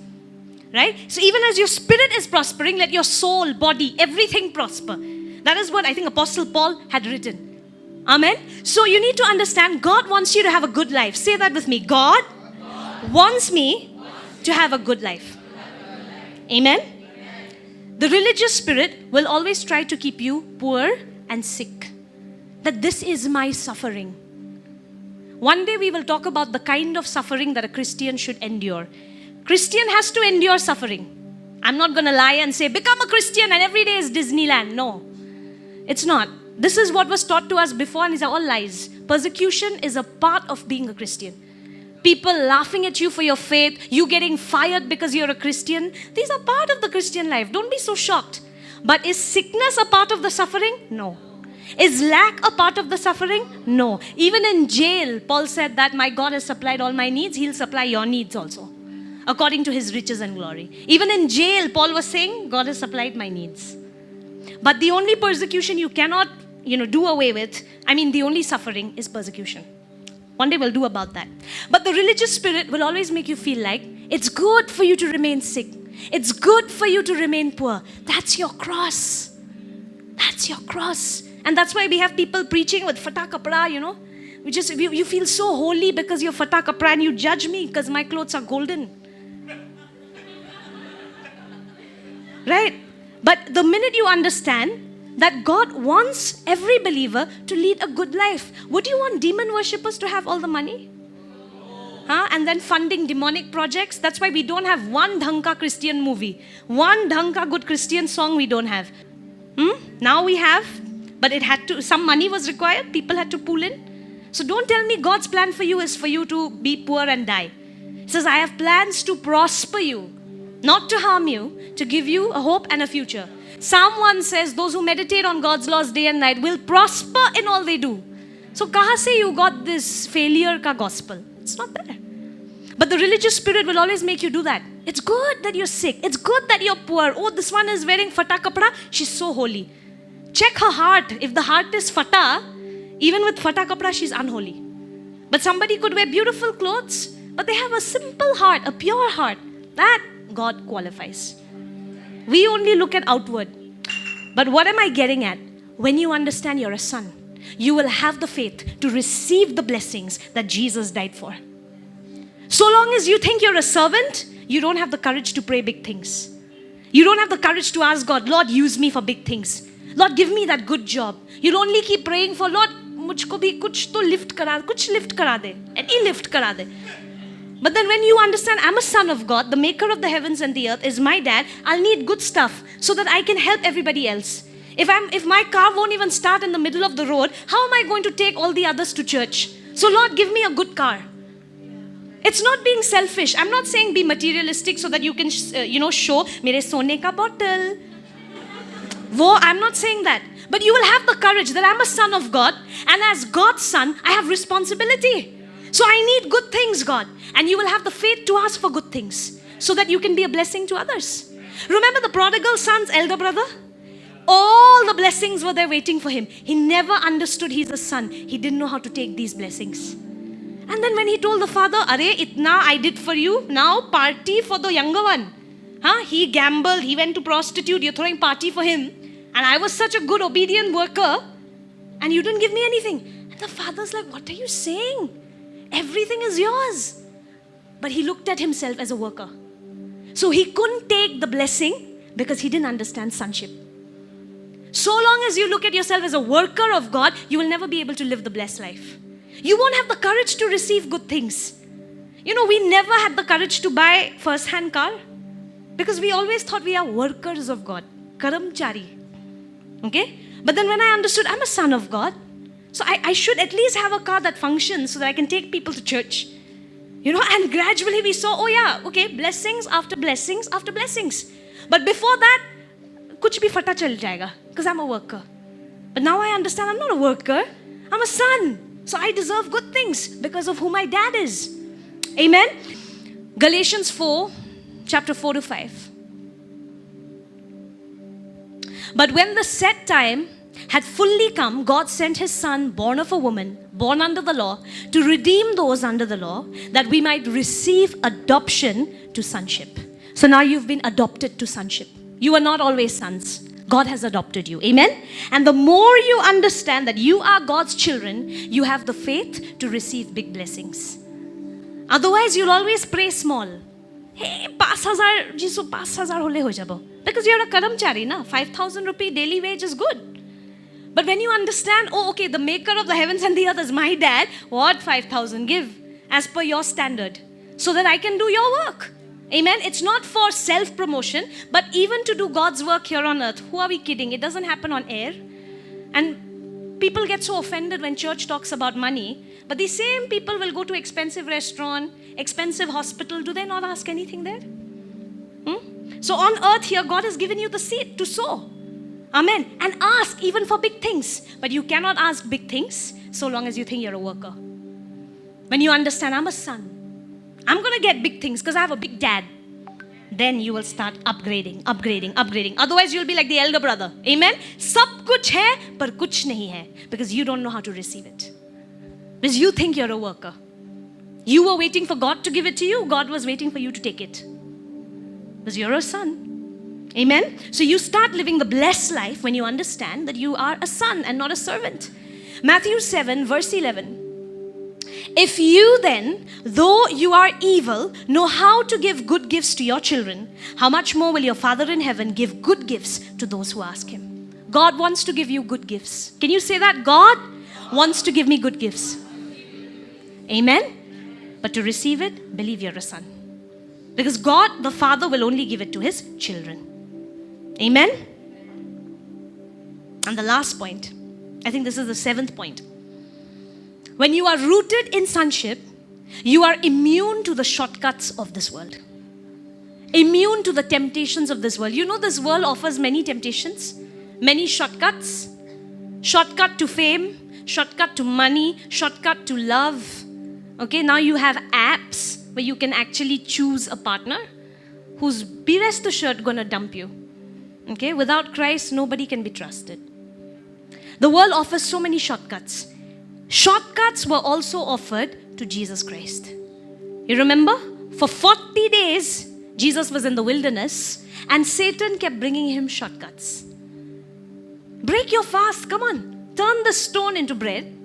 Right? So even as your spirit is prospering, let your soul, body, everything prosper. That is what I think Apostle Paul had written. Amen? So you need to understand, God wants you to have a good life. Say that with me. God wants me to have a good life. Amen? The religious spirit will always try to keep you poor and sick. That this is my suffering. One day we will talk about the kind of suffering that a Christian should endure. Christian has to endure suffering. I'm not going to lie and say, become a Christian and every day is Disneyland. No, it's not. This is what was taught to us before, and these are all lies. Persecution is a part of being a Christian. People laughing at you for your faith, you getting fired because you're a Christian. These are part of the Christian life. Don't be so shocked. But is sickness a part of the suffering? No. Is lack a part of the suffering? No. Even in jail, Paul said that my God has supplied all my needs. He'll supply your needs also, according to his riches and glory. Even in jail, Paul was saying, God has supplied my needs. But the only persecution you cannot, do away with, the only suffering is persecution. One day we'll do about that. But the religious spirit will always make you feel like it's good for you to remain sick. It's good for you to remain poor. That's your cross. That's your cross. And that's why we have people preaching with fata kapra, You feel so holy because you're fata kapra, and you judge me because my clothes are golden. Right? But the minute you understand that God wants every believer to lead a good life. Would you want demon worshippers to have all the money? And then funding demonic projects? That's why we don't have one Dhanka Christian movie. One Dhanka good Christian song we don't have. Now we have, but some money was required. People had to pull in. So don't tell me God's plan for you is for you to be poor and die. He says, I have plans to prosper you, not to harm you, to give you a hope and a future. Psalm 1 says, those who meditate on God's laws day and night will prosper in all they do. So, kahan se you got this failure ka gospel? It's not there. But the religious spirit will always make you do that. It's good that you're sick. It's good that you're poor. Oh, this one is wearing fata kapra. She's so holy. Check her heart. If the heart is fata, even with fata kapra, she's unholy. But somebody could wear beautiful clothes, but they have a simple heart, a pure heart. That God qualifies. We only look at outward. But what am I getting at? When you understand you're a son, you will have the faith to receive the blessings that Jesus died for. So long as you think you're a servant, you don't have the courage to pray big things. You don't have the courage to ask God, Lord, use me for big things. Lord, give me that good job. You'll only keep praying for, Lord, mujhko bhi kuch lift kara de. Any lift kara de. But then when you understand, I'm a son of God, the maker of the heavens and the earth is my dad, I'll need good stuff so that I can help everybody else. If my car won't even start in the middle of the road, how am I going to take all the others to church? So Lord, give me a good car. It's not being selfish. I'm not saying be materialistic so that you can, show, mere sone ka bottle. I'm not saying that. But you will have the courage that I'm a son of God, and as God's son, I have responsibility. So I need good things, God. And you will have the faith to ask for good things so that you can be a blessing to others. Remember the prodigal son's elder brother? All the blessings were there waiting for him. He never understood he's a son. He didn't know how to take these blessings. And then when he told the father, Are, itna I did for you, now party for the younger one. He gambled, he went to prostitute, you're throwing party for him. And I was such a good obedient worker, and you didn't give me anything. And the father's like, what are you saying? Everything is yours. But he looked at himself as a worker. So he couldn't take the blessing because he didn't understand sonship. So long as you look at yourself as a worker of God, you will never be able to live the blessed life. You won't have the courage to receive good things. We never had the courage to buy first-hand car because we always thought we are workers of God. Karamchari. Okay? But then when I understood I'm a son of God, so I should at least have a car that functions so that I can take people to church. And gradually we saw, blessings after blessings after blessings. But before that, kuch bhi fata chal jayega because I'm a worker. But now I understand I'm not a worker, I'm a son. So I deserve good things because of who my dad is. Amen? Galatians 4, chapter 4 to 5. But when the set time had fully come, God sent his son, born of a woman, born under the law, to redeem those under the law, that we might receive adoption to sonship. So now you've been adopted to sonship. You are not always sons. God has adopted you. Amen? And the more you understand that you are God's children, you have the faith to receive big blessings. Otherwise, you'll always pray small. Hey, 5,000, jisu 5,000 hole ho jabo. Because you're a karamchari, na? 5,000 rupee daily wage is good. But when you understand, oh, okay, the maker of the heavens and the earth is my dad, what 5,000 give as per your standard, so that I can do your work. Amen. It's not for self-promotion, but even to do God's work here on earth. Who are we kidding? It doesn't happen on air. And people get so offended when church talks about money, but the same people will go to expensive restaurant, expensive hospital. Do they not ask anything there? So on earth here, God has given you the seed to sow. Amen. And ask even for big things. But you cannot ask big things so long as you think you're a worker. When you understand, I'm a son, I'm going to get big things because I have a big dad. Then you will start upgrading. Otherwise, you'll be like the elder brother. Amen. Sab kuch hai, par kuch nahi hai. Because you don't know how to receive it. Because you think you're a worker. You were waiting for God to give it to you. God was waiting for you to take it. Because you're a son. Amen. So you start living the blessed life when you understand that you are a son and not a servant. Matthew 7 verse 11. If you then, though you are evil, know how to give good gifts to your children, how much more will your Father in heaven give good gifts to those who ask him? God wants to give you good gifts. Can you say that? God wants to give me good gifts. Amen? But to receive it, believe you're a son. Because God, the Father, will only give it to his children. Amen? And the last point, I think this is the 7th point. When you are rooted in sonship, you are immune to the shortcuts of this world. Immune to the temptations of this world. You know this world offers many temptations, many shortcuts. Shortcut to fame, shortcut to money, shortcut to love. Okay, now you have apps where you can actually choose a partner who's, be rest assured, gonna dump you. Okay, without Christ, nobody can be trusted. The world offers so many shortcuts. Shortcuts were also offered to Jesus Christ. You remember? For 40 days, Jesus was in the wilderness and Satan kept bringing him shortcuts. Break your fast, come on. Turn the stone into bread.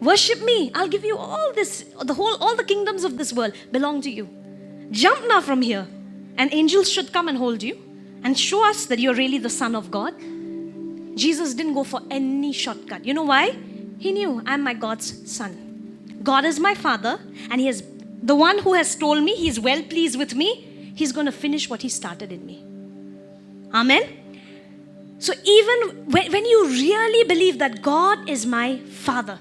Worship me. I'll give you all this, all the kingdoms of this world belong to you. Jump now from here. And angels should come and hold you and show us that you're really the Son of God. Jesus didn't go for any shortcut. You know why? He knew, I'm my God's son. God is my Father, and he is the one who has told me he's well pleased with me. He's going to finish what he started in me. Amen? So even when you really believe that God is my Father,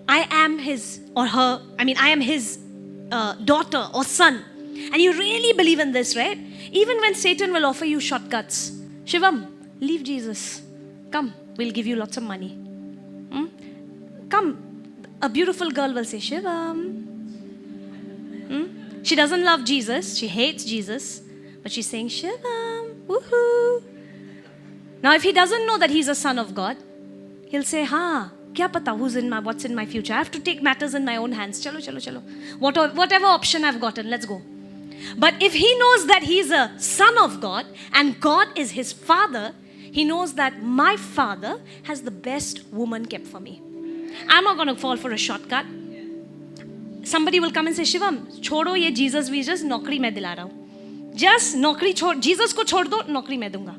I am his or her, I am his daughter or son, and you really believe in this, right? Even when Satan will offer you shortcuts, Shivam, leave Jesus. Come, we'll give you lots of money. Come, a beautiful girl will say, Shivam. She doesn't love Jesus. She hates Jesus. But she's saying, Shivam, woohoo. Now, if he doesn't know that he's a son of God, he'll say, kya pata what's in my future? I have to take matters in my own hands. Chalo. Whatever option I've gotten, let's go. But if he knows that he's a son of God and God is his father, he knows that my Father has the best woman kept for me. I'm not going to fall for a shortcut. Somebody will come and say, Shivam, छोड़ो ये Jesus visas, नौकरी मैं दिला रहा हूँ. Just नौकरी छोड़, Jesus को छोड़ दो, नौकरी मैं दूंगा.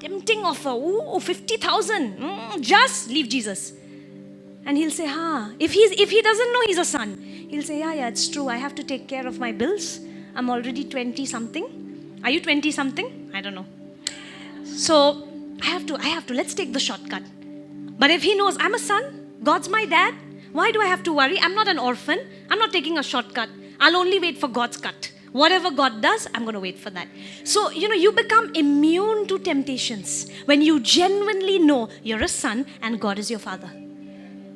Tempting offer, 50,000. Just leave Jesus. And he'll say, if he doesn't know he's a son, he'll say, yeah, it's true. I have to take care of my bills. I'm already 20 something. Are you 20 something? I don't know. So I have to, let's take the shortcut. But if he knows I'm a son, God's my dad, why do I have to worry? I'm not an orphan. I'm not taking a shortcut. I'll only wait for God's cut. Whatever God does, I'm going to wait for that. So, you become immune to temptations when you genuinely know you're a son and God is your Father.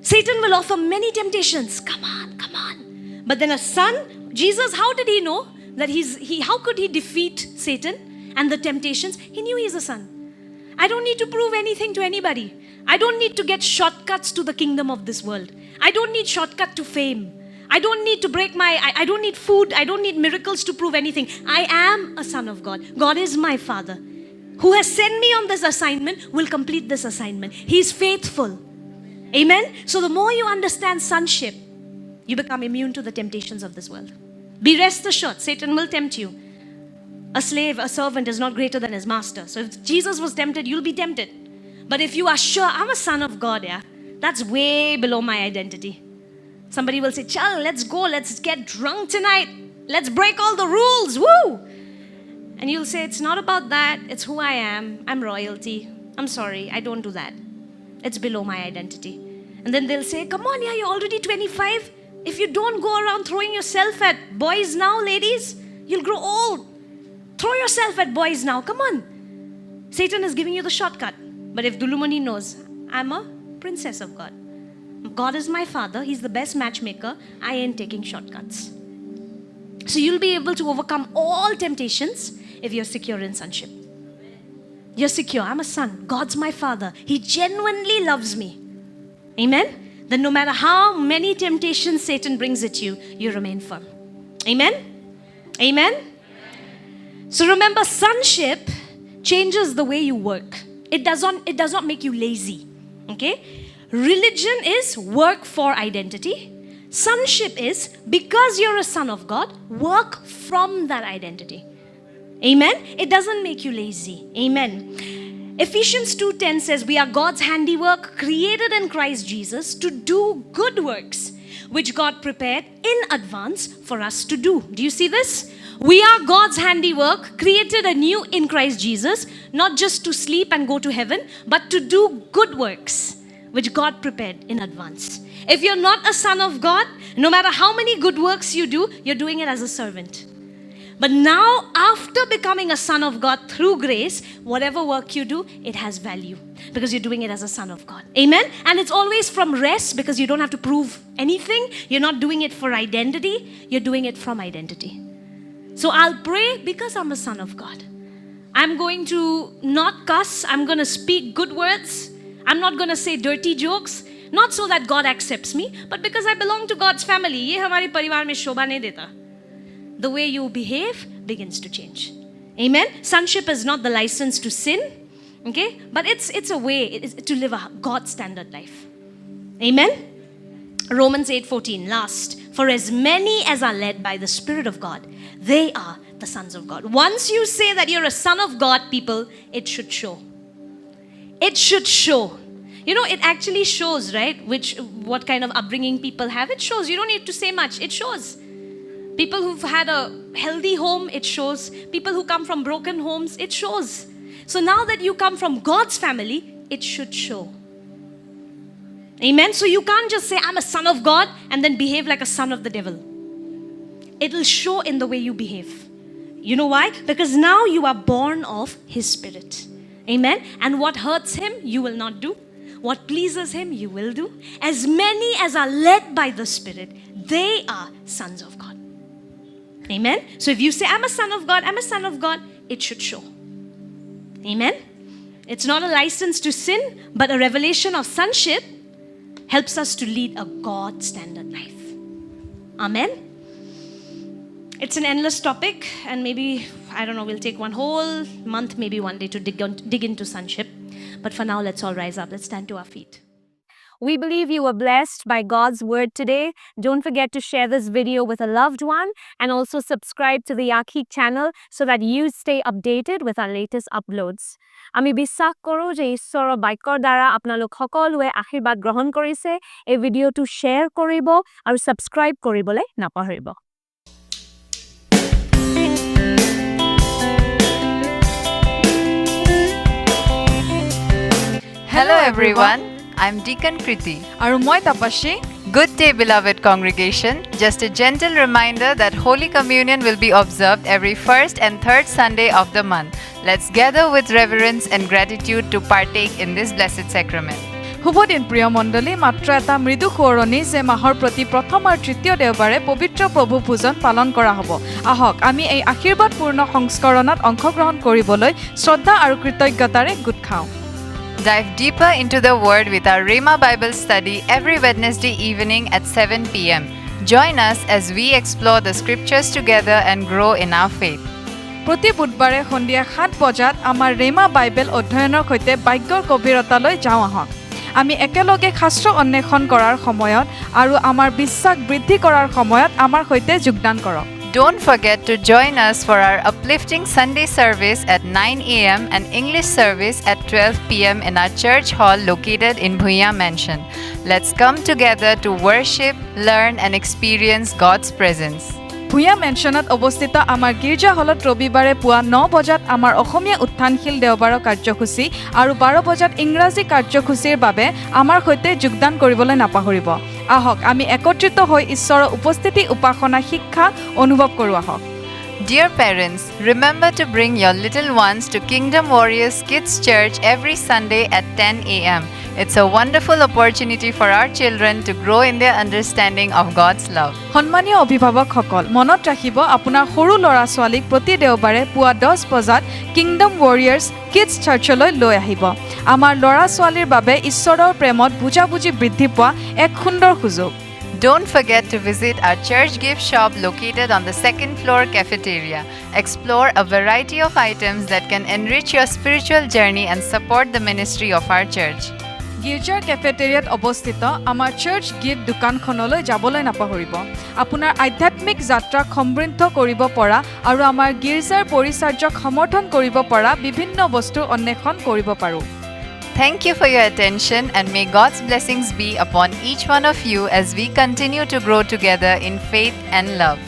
Satan will offer many temptations. Come on. But then a son, Jesus, how did he know that how could he defeat Satan and the temptations? He knew he's a son. I don't need to prove anything to anybody. I don't need to get shortcuts to the kingdom of this world. I don't need shortcut to fame. I don't need to I don't need food. I don't need miracles to prove anything. I am a son of God. God is my Father. Who has sent me on this assignment will complete this assignment. He is faithful. Amen? So the more you understand sonship, you become immune to the temptations of this world. Be rest assured, Satan will tempt you. A slave, a servant is not greater than his master. So if Jesus was tempted, you'll be tempted. But if you are sure, I'm a son of God, yeah, that's way below my identity. Somebody will say, Chal, let's go, let's get drunk tonight. Let's break all the rules, woo! And you'll say, it's not about that, it's who I am. I'm royalty. I'm sorry, I don't do that. It's below my identity. And then they'll say, come on, yeah, you're already 25. If you don't go around throwing yourself at boys now, ladies, you'll grow old. Throw yourself at boys now, come on. Satan is giving you the shortcut. But if Dulumani knows, I'm a princess of God. God is my Father. He's the best matchmaker. I ain't taking shortcuts. So you'll be able to overcome all temptations if you're secure in sonship. You're secure. I'm a son. God's my Father. He genuinely loves me. Amen? Then no matter how many temptations Satan brings at you, you remain firm. Amen? Amen? So remember, sonship changes the way you work. It does not make you lazy. Okay? Religion is work for identity. Sonship is, because you're a son of God, work from that identity. Amen? It doesn't make you lazy. Amen. Ephesians 2:10 says, we are God's handiwork, created in Christ Jesus to do good works, which God prepared in advance for us to do. Do you see this? We are God's handiwork, created anew in Christ Jesus, not just to sleep and go to heaven, but to do good works, which God prepared in advance. If you're not a son of God, no matter how many good works you do, you're doing it as a servant. But now, after becoming a son of God through grace, whatever work you do, it has value because you're doing it as a son of God. Amen? And it's always from rest because you don't have to prove anything. You're not doing it for identity. You're doing it from identity. So I'll pray because I'm a son of God. I'm going to not cuss. I'm going to speak good words. I'm not going to say dirty jokes. Not so that God accepts me, but because I belong to God's family. ये हमारे परिवार में शोभा नहीं देता. The way you behave begins to change. Amen? Sonship is not the license to sin, okay? But it's a way to live a God standard life. Amen? Romans 8:14, last. For as many as are led by the Spirit of God, they are the sons of God. Once you say that you're a son of God, people, it should show. It should show. You know, it actually shows, right? What kind of upbringing people have. It shows. You don't need to say much. It shows. People who've had a healthy home, it shows. People who come from broken homes, it shows. So now that you come from God's family, it should show. Amen? So you can't just say, I'm a son of God, and then behave like a son of the devil. It'll show in the way you behave. You know why? Because now you are born of His Spirit. Amen? And what hurts Him, you will not do. What pleases Him, you will do. As many as are led by the Spirit, they are sons of God. Amen? So if you say, I'm a son of God, I'm a son of God, it should show. Amen? It's not a license to sin, but a revelation of sonship helps us to lead a God standard life. Amen? It's an endless topic, and maybe, I don't know, we'll take one whole month, maybe one day to dig into sonship. But for now, let's all rise up. Let's stand to our feet. We believe you were blessed by God's word today. Don't forget to share this video with a loved one and also subscribe to the Yakik channel so that you stay updated with our latest uploads. আমি বিশ্বাস কৰোঁ যে ঈশ্বৰৰ বাক্যৰ দ্বাৰা আপোনালোক সকলোৱে আশীৰ্বাদ গ্ৰহণ কৰিছে। এই ভিডিঅ'টো শ্বেয়াৰ কৰিব আৰু সাবস্ক্ৰাইব কৰিবলৈ নাপাহৰিব। Hello everyone, I'm Deacon Kriti. আৰু মই Tapaswi. Good day, beloved congregation. Just a gentle reminder that Holy Communion will be observed every first and third Sunday of the month. Let's gather with reverence and gratitude to partake in this blessed sacrament. শুভদিন প্ৰিয় মণ্ডলী মাত্ৰ এটা মৃদু সোঁৱৰণি যে মাহৰ প্ৰতি প্ৰথম আৰু তৃতীয় দেওবাৰে পবিত্ৰ প্ৰভু পূজন পালন কৰা হ'ব আহক আমি এই আশীৰ্বাদপূৰ্ণ সংস্কৰণত অংশগ্ৰহণ কৰিবলৈ শ্ৰদ্ধা আৰু কৃতজ্ঞতাৰে গোট খাওঁ Dive deeper into the Word with our Rhema Bible study every Wednesday evening at 7 p.m. Join us as we explore the scriptures together and grow in our faith. প্ৰতি বুধবাৰে সন্ধিয়া 7 বজাত আমাৰ ৰেমা বাইবেল অধ্যয়নৰ সৈতে বাক্যৰ গভীৰতালৈ যাওঁ আহক আমি একেলগে শাস্ত্ৰ অন্বেষণ কৰাৰ সময়ত আৰু আমাৰ বিশ্বাস বৃদ্ধি কৰাৰ সময়ত আমাৰ সৈতে যোগদান কৰক Don't forget to join us for our uplifting Sunday service at 9 a.m. and English service at 12 p.m. in our church hall located in Bhuya Mansion. Let's come together to worship, learn and experience God's presence. Bhuiyan মেনশ্যনত অৱস্থিত আমাৰ গীৰ্জা হলত ৰবিবাৰে পুৱা 9 বজাত আমাৰ অসমীয়া উত্থানশীল দেওবাৰৰ কাৰ্যসূচী আৰু 12 বজাত ইংৰাজী কাৰ্যসূচীৰ বাবে আমাৰ সৈতে যোগদান কৰিবলৈ নাপাহৰিব আহক আমি একত্ৰিত হৈ ঈশ্বৰৰ উপস্থিতি উপাসনা শিক্ষা অনুভৱ কৰোঁ আহক Dear parents, remember to bring your little ones to Kingdom Warriors Kids Church every Sunday at 10 a.m. It's a wonderful opportunity for our children to grow in their understanding of God's love. সন্মানীয় অভিভাৱকসকল মনত ৰাখিব আপোনাৰ সৰু ল'ৰা-ছোৱালীক প্ৰতি দেওবাৰে পুৱা 10 বজাত কিংডম ৱাৰিয়াৰ্ছ কিডছ চাৰ্চলৈ লৈ আহিব আমাৰ ল'ৰা-ছোৱালীৰ বাবে ঈশ্বৰৰ প্ৰেমত বুজাবুজি বৃদ্ধি পোৱা এক সুন্দৰ সুযোগ Don't forget to visit our church gift shop located on the second floor cafeteria. Explore a variety of items that can enrich your spiritual journey and support the ministry of our church. গীৰ্জাৰ কেফেটেৰিয়াত অৱস্থিত আমাৰ search gift দোকানখনলৈ যাবলৈ নাপাহৰিব আপোনাৰ আধ্যাত্মিক যাত্ৰাক সমৃদ্ধ কৰিব পৰা আৰু আমাৰ গীৰ্জাৰ পৰিচাৰ্যক সমৰ্থন কৰিব পৰা বিভিন্ন বস্তুৰ অন্বেষণ কৰিব পাৰোঁ Thank you for your attention and may God's blessings be upon each one of you as we continue to grow together in faith and love.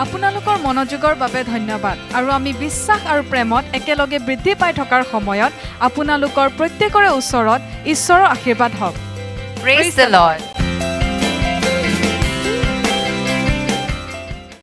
আপোনালোকৰ মনোযোগৰ বাবে ধন্যবাদ আৰু আমি বিশ্বাস আৰু প্ৰেমত একেলগে বৃদ্ধি পাই থকাৰ সময়ত আপোনালোকৰ প্ৰত্যেকৰে ওচৰত ঈশ্বৰৰ আশীৰ্বাদ হওক Praise the Lord.